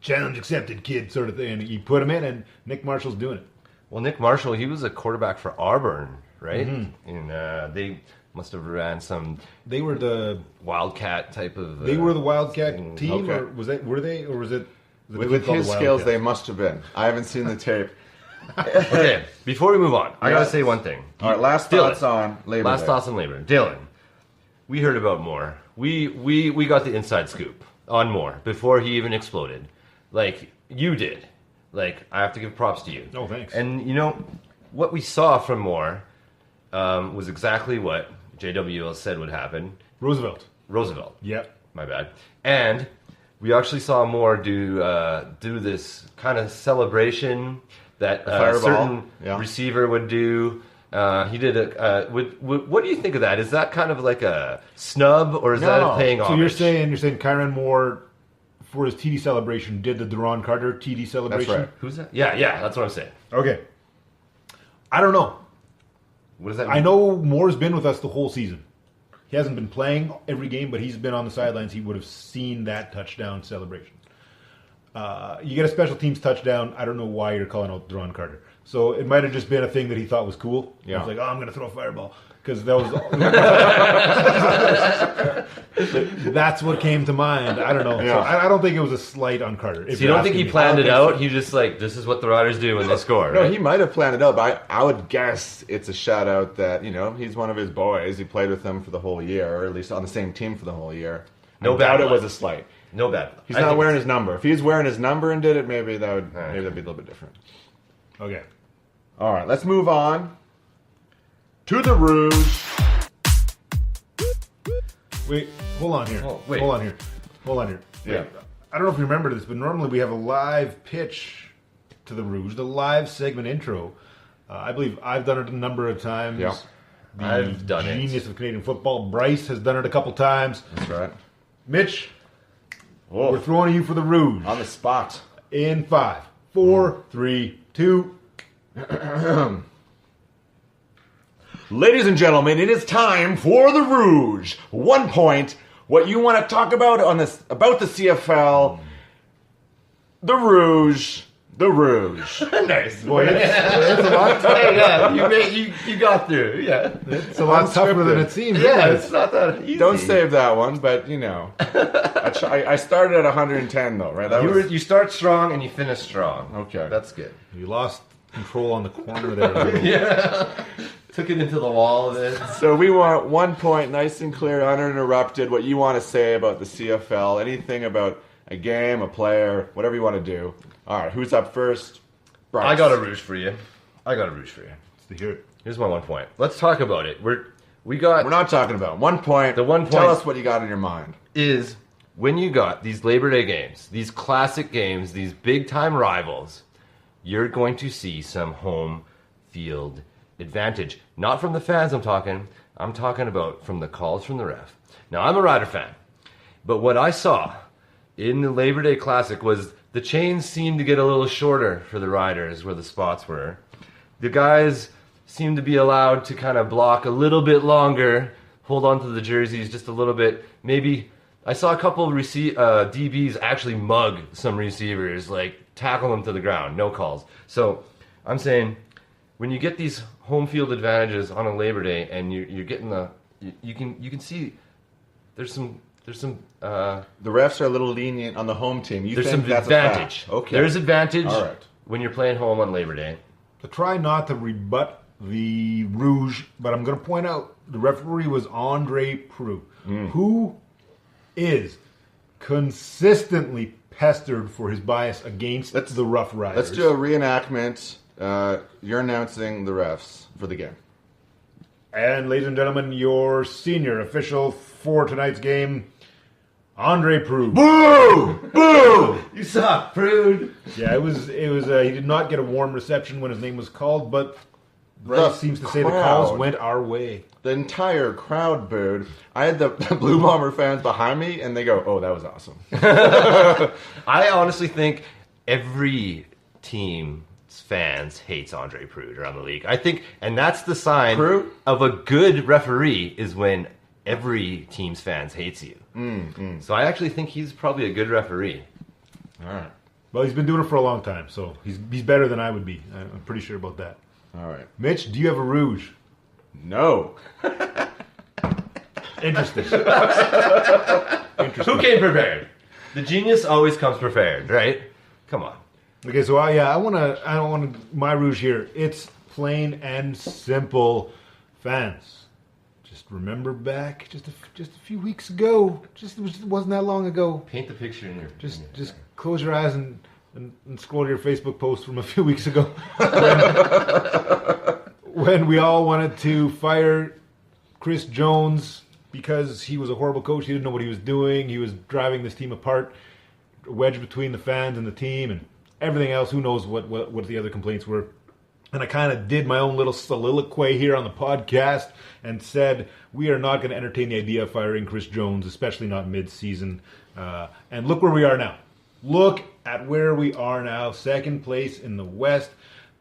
challenge accepted, kid, sort of thing. And he put him in, and Nick Marshall's doing it. Well, Nick Marshall, he was a quarterback for Auburn, right? Mm-hmm. And they must have ran some. They were the Wildcat type of. They were the Wildcat team, or was it? Were they, or was it? With his skills, they must have been. I haven't seen the tape. Okay, before we move on, I gotta say one thing. All right, last thoughts on Labor Day. Last thoughts on Labor Day. Dylan, we heard about Moore. We got the inside scoop on Moore before he even exploded, like you did. Like, I have to give props to you. Oh, thanks. And what we saw from Moore was exactly what JWL said would happen. Roosevelt. Yep. My bad. And we actually saw Moore do this kind of celebration that a certain receiver would do. He did what do you think of that? Is that kind of like a snub, or is that paying homage? So you're saying Kyron Moore, for his TD celebration, did the Duron Carter TD celebration? That's right. Who's that? Yeah, that's what I'm saying. Okay. I don't know. What does that mean? I know Moore's been with us the whole season. He hasn't been playing every game, but he's been on the sidelines. He would have seen that touchdown celebration. You get a special teams touchdown. I don't know why you're calling out Duron Carter. So it might have just been a thing that he thought was cool. Yeah. He was like, I'm going to throw a fireball. Because that was... That's what came to mind. I don't know. Yeah. So I don't think it was a slight on Carter. So you don't think he planned it out? He just this is what the Riders do when they score, right? No, he might have planned it out, but I would guess it's a shout-out that, he's one of his boys. He played with him for the whole year, or at least on the same team for the whole year. No I doubt it was a slight. No bad. He's not wearing his number. If he's wearing his number and did it, maybe that'd be a little bit different. Okay. All right, let's move on to the Rouge. Wait, hold on here. Oh, wait. Hold on here. Yeah. I don't know if you remember this, but normally we have a live pitch to the Rouge, the live segment intro. I believe I've done it a number of times. Yeah. I've done it. Genius of Canadian football. Bryce has done it a couple times. That's right. Mitch, we're throwing you for the Rouge. On the spot. In 5, 4, 3, 2. Ladies and gentlemen, it is time for the Rouge. 1 point. What you want to talk about about the CFL. The Rouge. The Rouge. Nice. Boy, it's a lot tougher. Yeah, you got through. Yeah. It's a lot tougher than it seems. Yeah, it's not that easy. Don't save that one, but I started at 110 though, right? You start strong and you finish strong. Okay. That's good. You lost control on the corner there. Yeah. Took it into the wall of it. So we want 1 point, nice and clear, uninterrupted. What you want to say about the CFL, anything about a game, a player, whatever you want to do. All right, who's up first? Bryce. I got a Rouge for you. Let's hear it. Here's my 1 point. Let's talk about it. We're not talking about 1 point. The 1 point. Tell us what you got in your mind. Is when you got these Labor Day games, these classic games, these big time rivals, you're going to see some home field advantage. Not from the fans I'm talking I'm talking about from the calls from the ref. Now, I'm a Rider fan, but what I saw in the Labor Day Classic was the chains seemed to get a little shorter for the Riders where the spots were. The guys seemed to be allowed to kind of block a little bit longer, hold on to the jerseys just a little bit. Maybe I saw a couple of DBs actually mug some receivers, like tackle them to the ground, no calls. So I'm saying when you get these home field advantages on a Labor Day and you're getting you can see there's some the refs are a little lenient on the home team. There's some advantage. Okay. There's advantage All right. when you're playing home on Labor Day. To try not to rebut the Rouge, but I'm going to point out the referee was Andre Prue, who is consistently pestered for his bias against the Rough Riders. Let's do a reenactment. You're announcing the refs for the game. And ladies and gentlemen, your senior official for tonight's game, Andre Prue. Boo! Boo! You suck, Prude. Yeah, it was. He did not get a warm reception when his name was called, but Bryce seems to say the calls went our way. The entire crowd booed. I had the Blue Bomber fans behind me, and they go, "Oh, that was awesome." I honestly think every team's fans hates Andre Prude around the league. I think, and that's the sign of a good referee is when every team's fans hates you. So I actually think he's probably a good referee. All right. Well, he's been doing it for a long time, so he's better than I would be. I'm pretty sure about that. All right. Mitch, do you have a Rouge? No. Interesting. Who came prepared? The genius always comes prepared, right? Come on. Okay, so I want my Rouge here. It's plain and simple, fans. Just remember back just a few weeks ago. It wasn't that long ago. Paint the picture in your. Just close your eyes and scroll to your Facebook post from a few weeks ago when we all wanted to fire Chris Jones because he was a horrible coach. He didn't know what he was doing. He was driving this team apart, a wedge between the fans and the team, and everything else. Who knows what the other complaints were. And I kind of did my own little soliloquy here on the podcast and said, we are not going to entertain the idea of firing Chris Jones, especially not mid-season. And look where we are now. Look at where we are now. Second place in the West.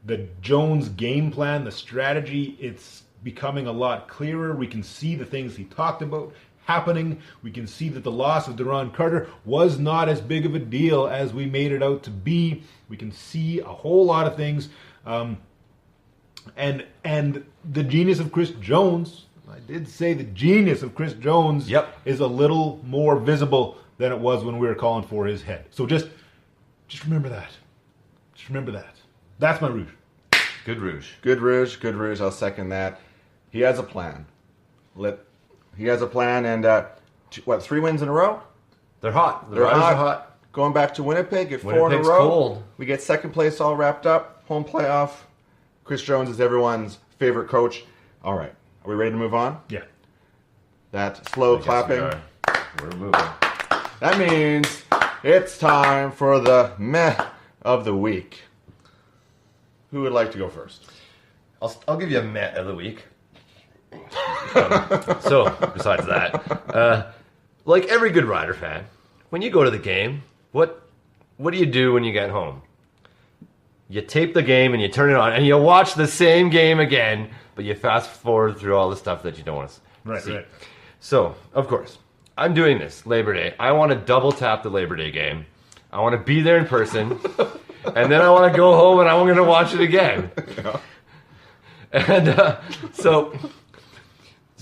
The Jones game plan, the strategy, it's becoming a lot clearer. We can see the things he talked about happening. We can see that the loss of Deron Carter was not as big of a deal as we made it out to be. We can see a whole lot of things. And the genius of Chris Jones, I did say the genius of Chris Jones is a little more visible than it was when we were calling for his head. So just remember that. Just remember that. That's my Rouge. Good Rouge. Good Rouge. Good Rouge. I'll second that. He has a plan. He has a plan, and 3 wins in a row? They're hot. The Riders are hot. Going back to Winnipeg, get 4 in a Winnipeg's row. cold. We get second place all wrapped up. Home playoff. Chris Jones is everyone's favorite coach. All right. Are we ready to move on? Yeah. That slow clapping. We're moving. That means it's time for the meh of the week. Who would like to go first? I'll give you a meh of the week. So, besides that, like every good Rider fan, when you go to the game, what do you do when you get home? You tape the game and you turn it on and you watch the same game again, but you fast forward through all the stuff that you don't want to see. Right. So, of course, I'm doing this Labor Day. I want to double tap the Labor Day game. I want to be there in person, and then I want to go home and I'm going to watch it again. And so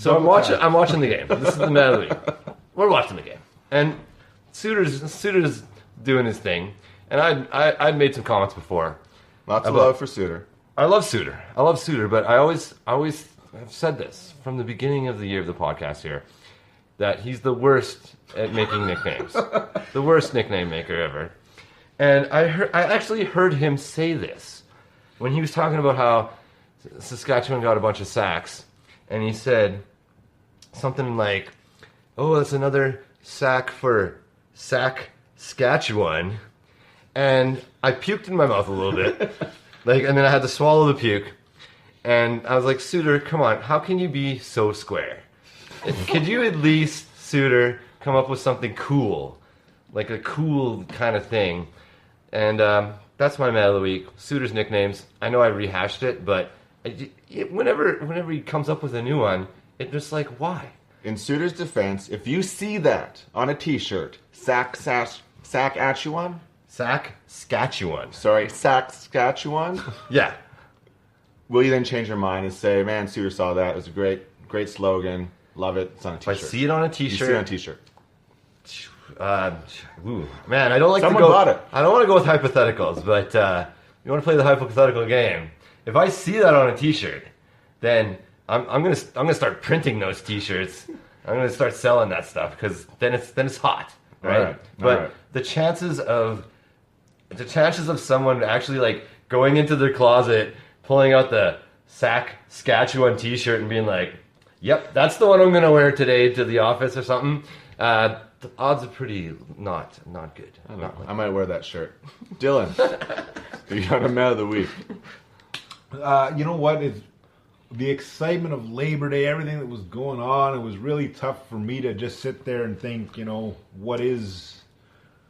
I'm watching the game. This is the man of the week. We're watching the game, and Suter's doing his thing, and I'd made some comments before. Lots of love for Suter. I love Suter, but I always have said this from the beginning of the year of the podcast here, that he's the worst at making nicknames. The worst nickname maker ever. And I actually heard him say this when he was talking about how Saskatchewan got a bunch of sacks, and he said something like, "Oh, that's another sack for Saskatchewan." And I puked in my mouth a little bit, and then I had to swallow the puke. And I was like, Suter, come on, how can you be so square? Could you at least, Suter, come up with something cool? Like a cool kind of thing. And that's my man of the week. Suter's nicknames. I know I rehashed it, but whenever he comes up with a new one, it's just like, why? In Suter's defense, if you see that on a T-shirt, Saskatchewan? Saskatchewan. Sorry, Saskatchewan? Yeah. Will you then change your mind and say, man, Suter saw that. It was a great slogan. Love it. It's on a If I T-shirt. see it on a T-shirt. You see it on a T-shirt. Man, I don't like Someone to go. bought it. I don't want to go with hypotheticals, but you want to play the hypothetical game. If I see that on a T-shirt, then I'm gonna start printing those T-shirts. I'm gonna start selling that stuff because then it's hot, right? All right. But the chances of someone actually like going into their closet, pulling out the Saskatchewan T-shirt and being like, "Yep, that's the one I'm gonna wear today to the office or something." The odds are pretty not good. I might wear that shirt. Dylan, you got a man of the week. You know what? It's the excitement of Labor Day, everything that was going on. It was really tough for me to just sit there and think, what is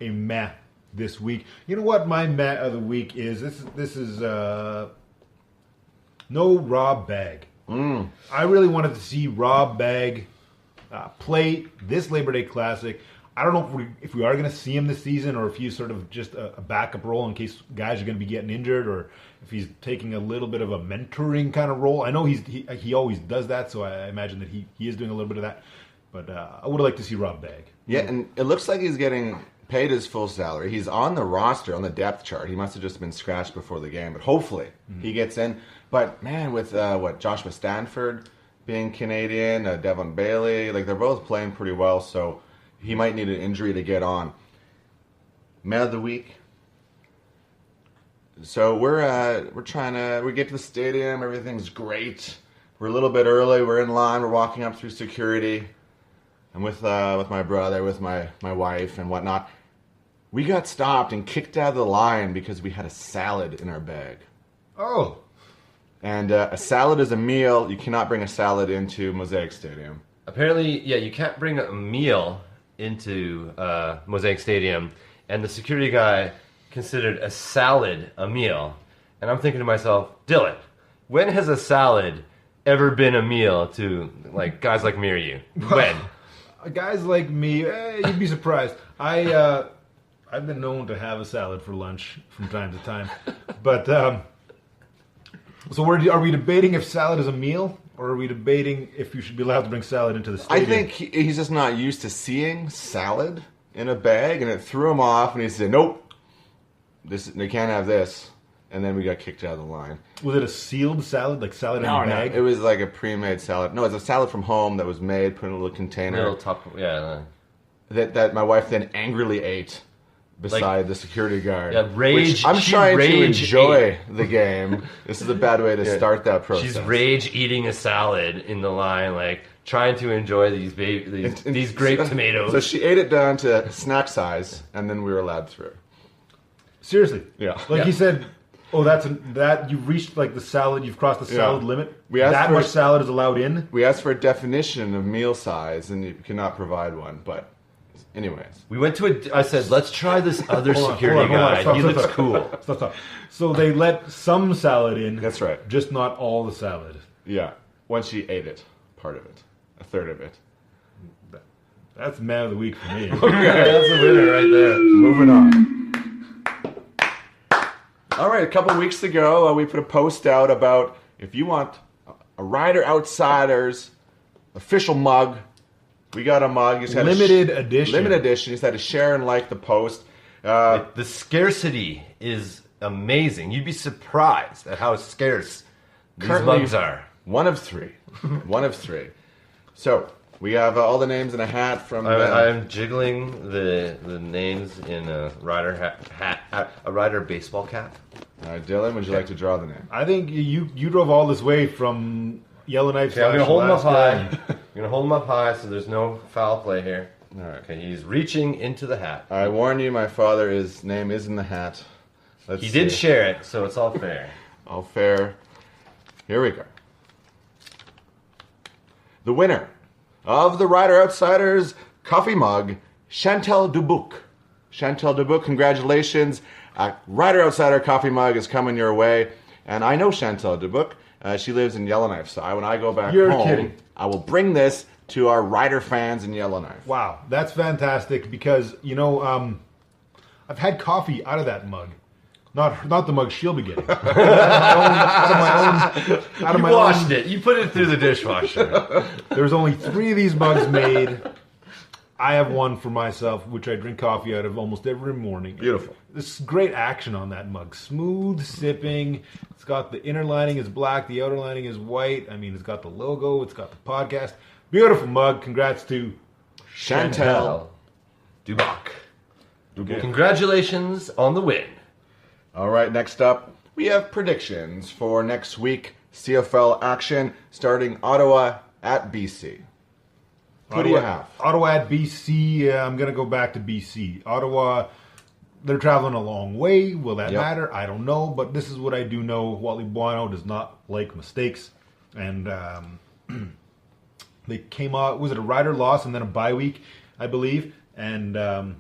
a meh this week? You know what my meh of the week is? This is no Rob Bagg. I really wanted to see Rob Bagg play this Labor Day Classic. I don't know if we are going to see him this season or if he's sort of just a backup role in case guys are going to be getting injured or if he's taking a little bit of a mentoring kind of role. I know he always does that, so I imagine that he is doing a little bit of that. But I would like to see Rob Bagg. Yeah, and it looks like he's getting paid his full salary. He's on the roster, on the depth chart. He must have just been scratched before the game, but hopefully he gets in. But, man, with Joshua Stanford being Canadian, Devon Bailey, they're both playing pretty well, so he might need an injury to get on. Man of the week. So we get to the stadium, everything's great. We're a little bit early, we're in line, we're walking up through security. I'm with my brother, with my wife and whatnot. We got stopped and kicked out of the line because we had a salad in our bag. Oh. And a salad is a meal. You cannot bring a salad into Mosaic Stadium. Apparently, yeah, you can't bring a meal into Mosaic Stadium, and the security guy considered a salad a meal. And I'm thinking to myself, Dylan, when has a salad ever been a meal to guys like me or you? When? Guys like me, you'd be surprised. I've been known to have a salad for lunch from time to time, but so are we debating if salad is a meal, or are we debating if you should be allowed to bring salad into the stadium? I think he's just not used to seeing salad in a bag, and it threw him off, and he said, "Nope, they can't have this." And then we got kicked out of the line. Was it a sealed salad, like salad in a bag? It was like a pre-made salad. No, it's a salad from home that was made, put in a little container. That my wife then angrily ate beside the security guard. Yeah, rage. I'm trying to enjoy the game. This is a bad way to start that process. She's rage eating a salad in the line, trying to enjoy these grape tomatoes. So she ate it down to snack size, and then we were allowed through. Seriously? Yeah. He said, "Oh, that you've reached the salad. You've crossed the salad limit. That much salad is allowed in." We asked for a definition of meal size, and you cannot provide one. But, anyways, we went to I said, "Let's try this other security guy. He looks cool." Stop. So they let some salad in. That's right. Just not all the salad. Yeah. Once she ate it, part of it, a third of it. That's man of the week for me. Okay, that's the winner right there. Moving on. All right, a couple weeks ago, we put a post out about if you want a Rider Outsiders official mug, we got a mug. Limited edition. Limited edition. You just had to share and like the post. The scarcity is amazing. You'd be surprised at how scarce these mugs are. One of three. One of three. So, we have all the names in a hat from... I'm jiggling the names in a Rider hat, a Rider baseball cap. All right, Dylan, would you like to draw the name? I think you drove all this way from Yellowknife. Okay, I'm going to hold him up high. I'm going to hold him up high so there's no foul play here. All right. Okay, he's reaching into the hat. I warn you, my father's name is in the hat. He did share it, so it's all fair. All fair. Here we go. The winner of the Rider Outsiders coffee mug, Chantal Dubuc. Chantal Dubuc, congratulations. Rider Outsider coffee mug is coming your way. And I know Chantal Dubuc. She lives in Yellowknife. So when I go back home, kidding. I will bring this to our Rider fans in Yellowknife. Wow, that's fantastic because, I've had coffee out of that mug. Not the mug she'll be getting. Out of my own. It. You put it through the dishwasher. There's only 3 of these mugs made. I have one for myself, which I drink coffee out of almost every morning. Beautiful. This great action on that mug. Smooth sipping. It's got the inner lining is black, the outer lining is white. I mean, it's got the logo, it's got the podcast. Beautiful mug. Congrats to Chantal Dubuc. Congratulations on the win. All right, next up, we have predictions for next week CFL action starting Ottawa at BC. Who do you have? Ottawa at BC. I'm going to go back to BC. Ottawa, they're traveling a long way. Will that matter? I don't know, but this is what I do know. Wally Buono does not like mistakes. And they came out, was it a Rider loss and then a bye week, I believe? And now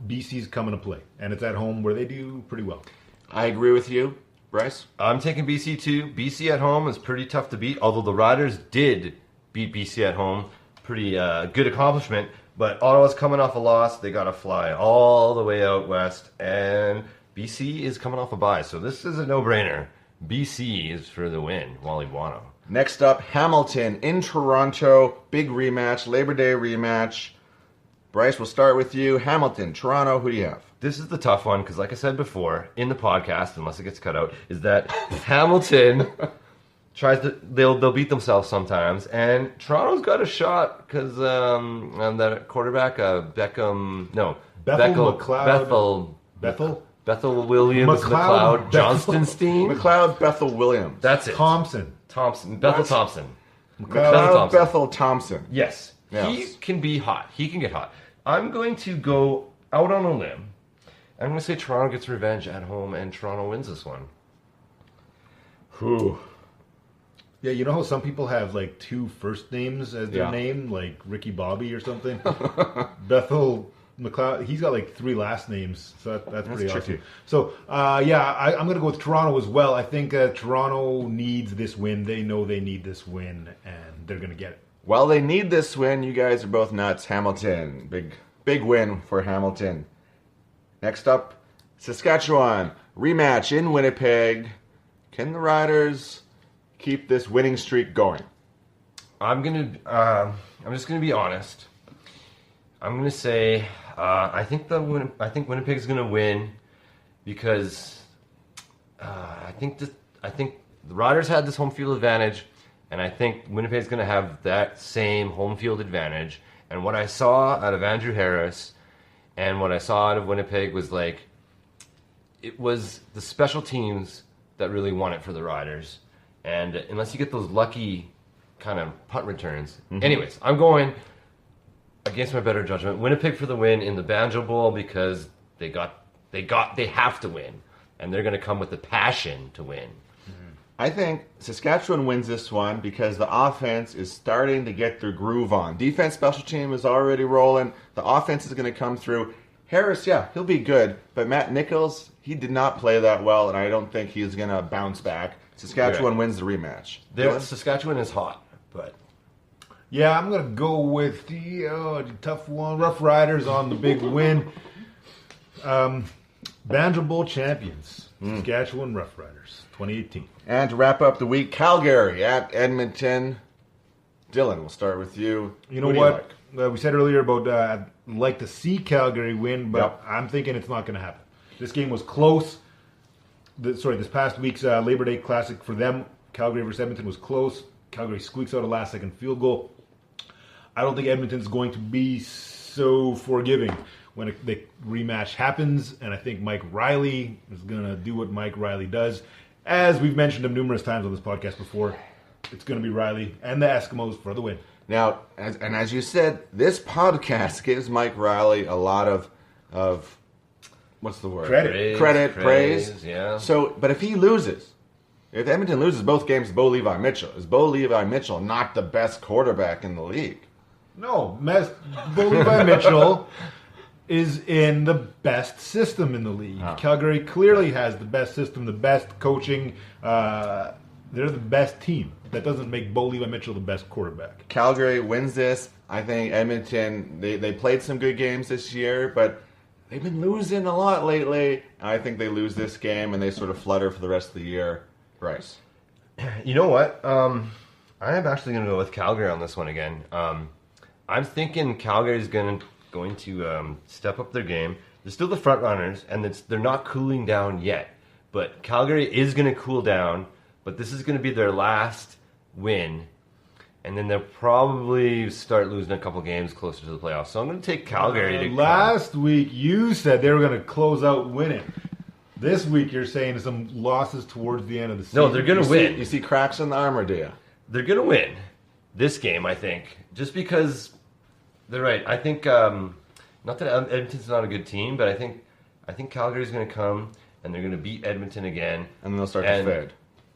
BC's coming to play. And it's at home where they do pretty well. I agree with you. Bryce? I'm taking BC too. BC at home is pretty tough to beat, although the Riders did beat BC at home. Pretty good accomplishment. But Ottawa's coming off a loss. They got to fly all the way out west. And BC is coming off a bye. So this is a no-brainer. BC is for the win. Wally Buono. Next up, Hamilton in Toronto. Big rematch. Labor Day rematch. Bryce, we'll start with you. Hamilton, Toronto, who do you have? This is the tough one because, like I said before, in the podcast, unless it gets cut out, is that Hamilton they'll beat themselves sometimes, and Toronto's got a shot because that quarterback Bethel Williams McLeod Johnstonstein McLeod Bethel Williams. That's it. Thompson Bethel Thompson. McLeod Bethel Thompson. Yes. He can be hot. He can get hot. I'm going to go out on a limb. I'm going to say Toronto gets revenge at home and Toronto wins this one. Whew. Yeah, you know how some people have like 2 first names as their name, like Ricky Bobby or something? Bethel McLeod, he's got like 3 last names, so that's pretty tricky. awesome. So, I'm going to go with Toronto as well. I think Toronto needs this win. They know they need this win, and they're going to get it. Well, they need this win. You guys are both nuts. Hamilton. Big win for Hamilton. Next up, Saskatchewan. Rematch in Winnipeg. Can the Riders keep this winning streak going? I'm just gonna be honest. I'm gonna say I think Winnipeg's gonna win because I think the Riders had this home field advantage, and I think Winnipeg's gonna have that same home field advantage. And what I saw out of Andrew Harris and what I saw out of Winnipeg was it was the special teams that really won it for the Riders. And unless you get those lucky kind of punt returns. Mm-hmm. Anyways, I'm going against my better judgment. Winnipeg for the win in the Banjo Bowl because they have to win. And they're going to come with the passion to win. I think Saskatchewan wins this one because the offense is starting to get their groove on. Defense, special team is already rolling. The offense is going to come through. Harris, he'll be good. But Matt Nichols, he did not play that well, and I don't think he's going to bounce back. Saskatchewan wins the rematch. Saskatchewan is hot, but... Yeah, I'm going to go with the tough one. Rough Riders on the big win. Banjo Bowl champions. Saskatchewan Rough Riders, 2018. And to wrap up the week, Calgary at Edmonton. Dylan, we'll start with you. You know what? We said earlier about I'd like to see Calgary win, but I'm thinking it's not going to happen. This game was close. This past week's Labor Day Classic for them, Calgary versus Edmonton, was close. Calgary squeaks out a last-second field goal. I don't think Edmonton's going to be so forgiving when the rematch happens, and I think Mike Riley is going to do what Mike Riley does. As we've mentioned him numerous times on this podcast before, it's going to be Riley and the Eskimos for the win. Now, as you said, this podcast gives Mike Riley a lot of what's the word? Credit, praise. Yeah. So, but if he loses, If Edmonton loses both games to Bo Levi Mitchell, is Bo Levi Mitchell not the best quarterback in the league? No, Bo Levi Mitchell is in the best system in the league. Oh. Calgary clearly has the best system, the best coaching. They're the best team. That doesn't make Bo Levi Mitchell the best quarterback. Calgary wins this. I think Edmonton, they played some good games this year, but they've been losing a lot lately. I think they lose this game and they sort of flutter for the rest of the year. Bryce. You know what? I am actually going to go with Calgary on this one again. I'm thinking Calgary is going to step up their game. They're still the front runners, and they're not cooling down yet. But Calgary is going to cool down, but this is going to be their last win. And then they'll probably start losing a couple games closer to the playoffs. So I'm going to take Calgary to last week, you said they were going to close out winning. This week, you're saying some losses towards the end of the season. No, they're going to win. You see cracks in the armor, do you? They're going to win this game, I think. Just because they're right. I think, not that Edmonton's not a good team, but I think Calgary's going to come, and they're going to beat Edmonton again. And then they'll start to fade.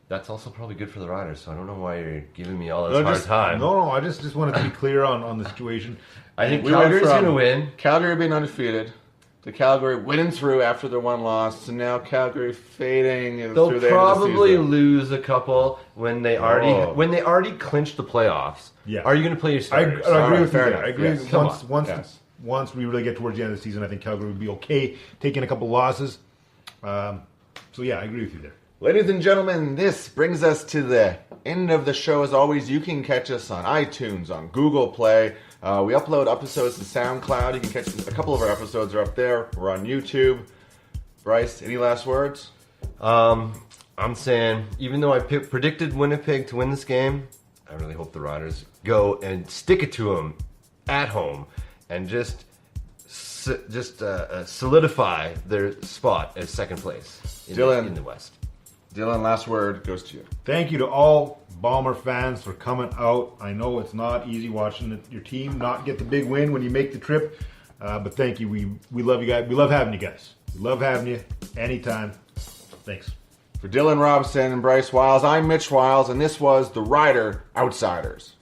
That's also probably good for the Riders, so I don't know why you're giving me all this hard time. No, I just wanted to be clear on the situation. I think Calgary's going to win. Calgary being undefeated, to Calgary winning through after their one loss, and now Calgary fading They'll through the probably end of the season. lose a couple when they already clinched the playoffs. Yeah. Are you going to play your I starters? agree with you fair there. enough. I agree. Yes. Once we really get towards the end of the season, I think Calgary would be okay taking a couple losses. So yeah, I agree with you there. Ladies and gentlemen, this brings us to the end of the show. As always, you can catch us on iTunes, on Google Play. We upload episodes to SoundCloud. You can catch a couple of our episodes are up there. We're on YouTube. Bryce, any last words? I'm saying, even though I predicted Winnipeg to win this game, I really hope the Riders go and stick it to them at home and just solidify their spot as second place in the West. Dylan, last word goes to you. Thank you to all Bomber fans for coming out. I know it's not easy watching your team not get the big win when you make the trip, but thank you. We love you guys. We love having you guys. We love having you anytime. Thanks. For Dylan Robson and Bryce Wiles, I'm Mitch Wiles, and this was the Rider Outsiders.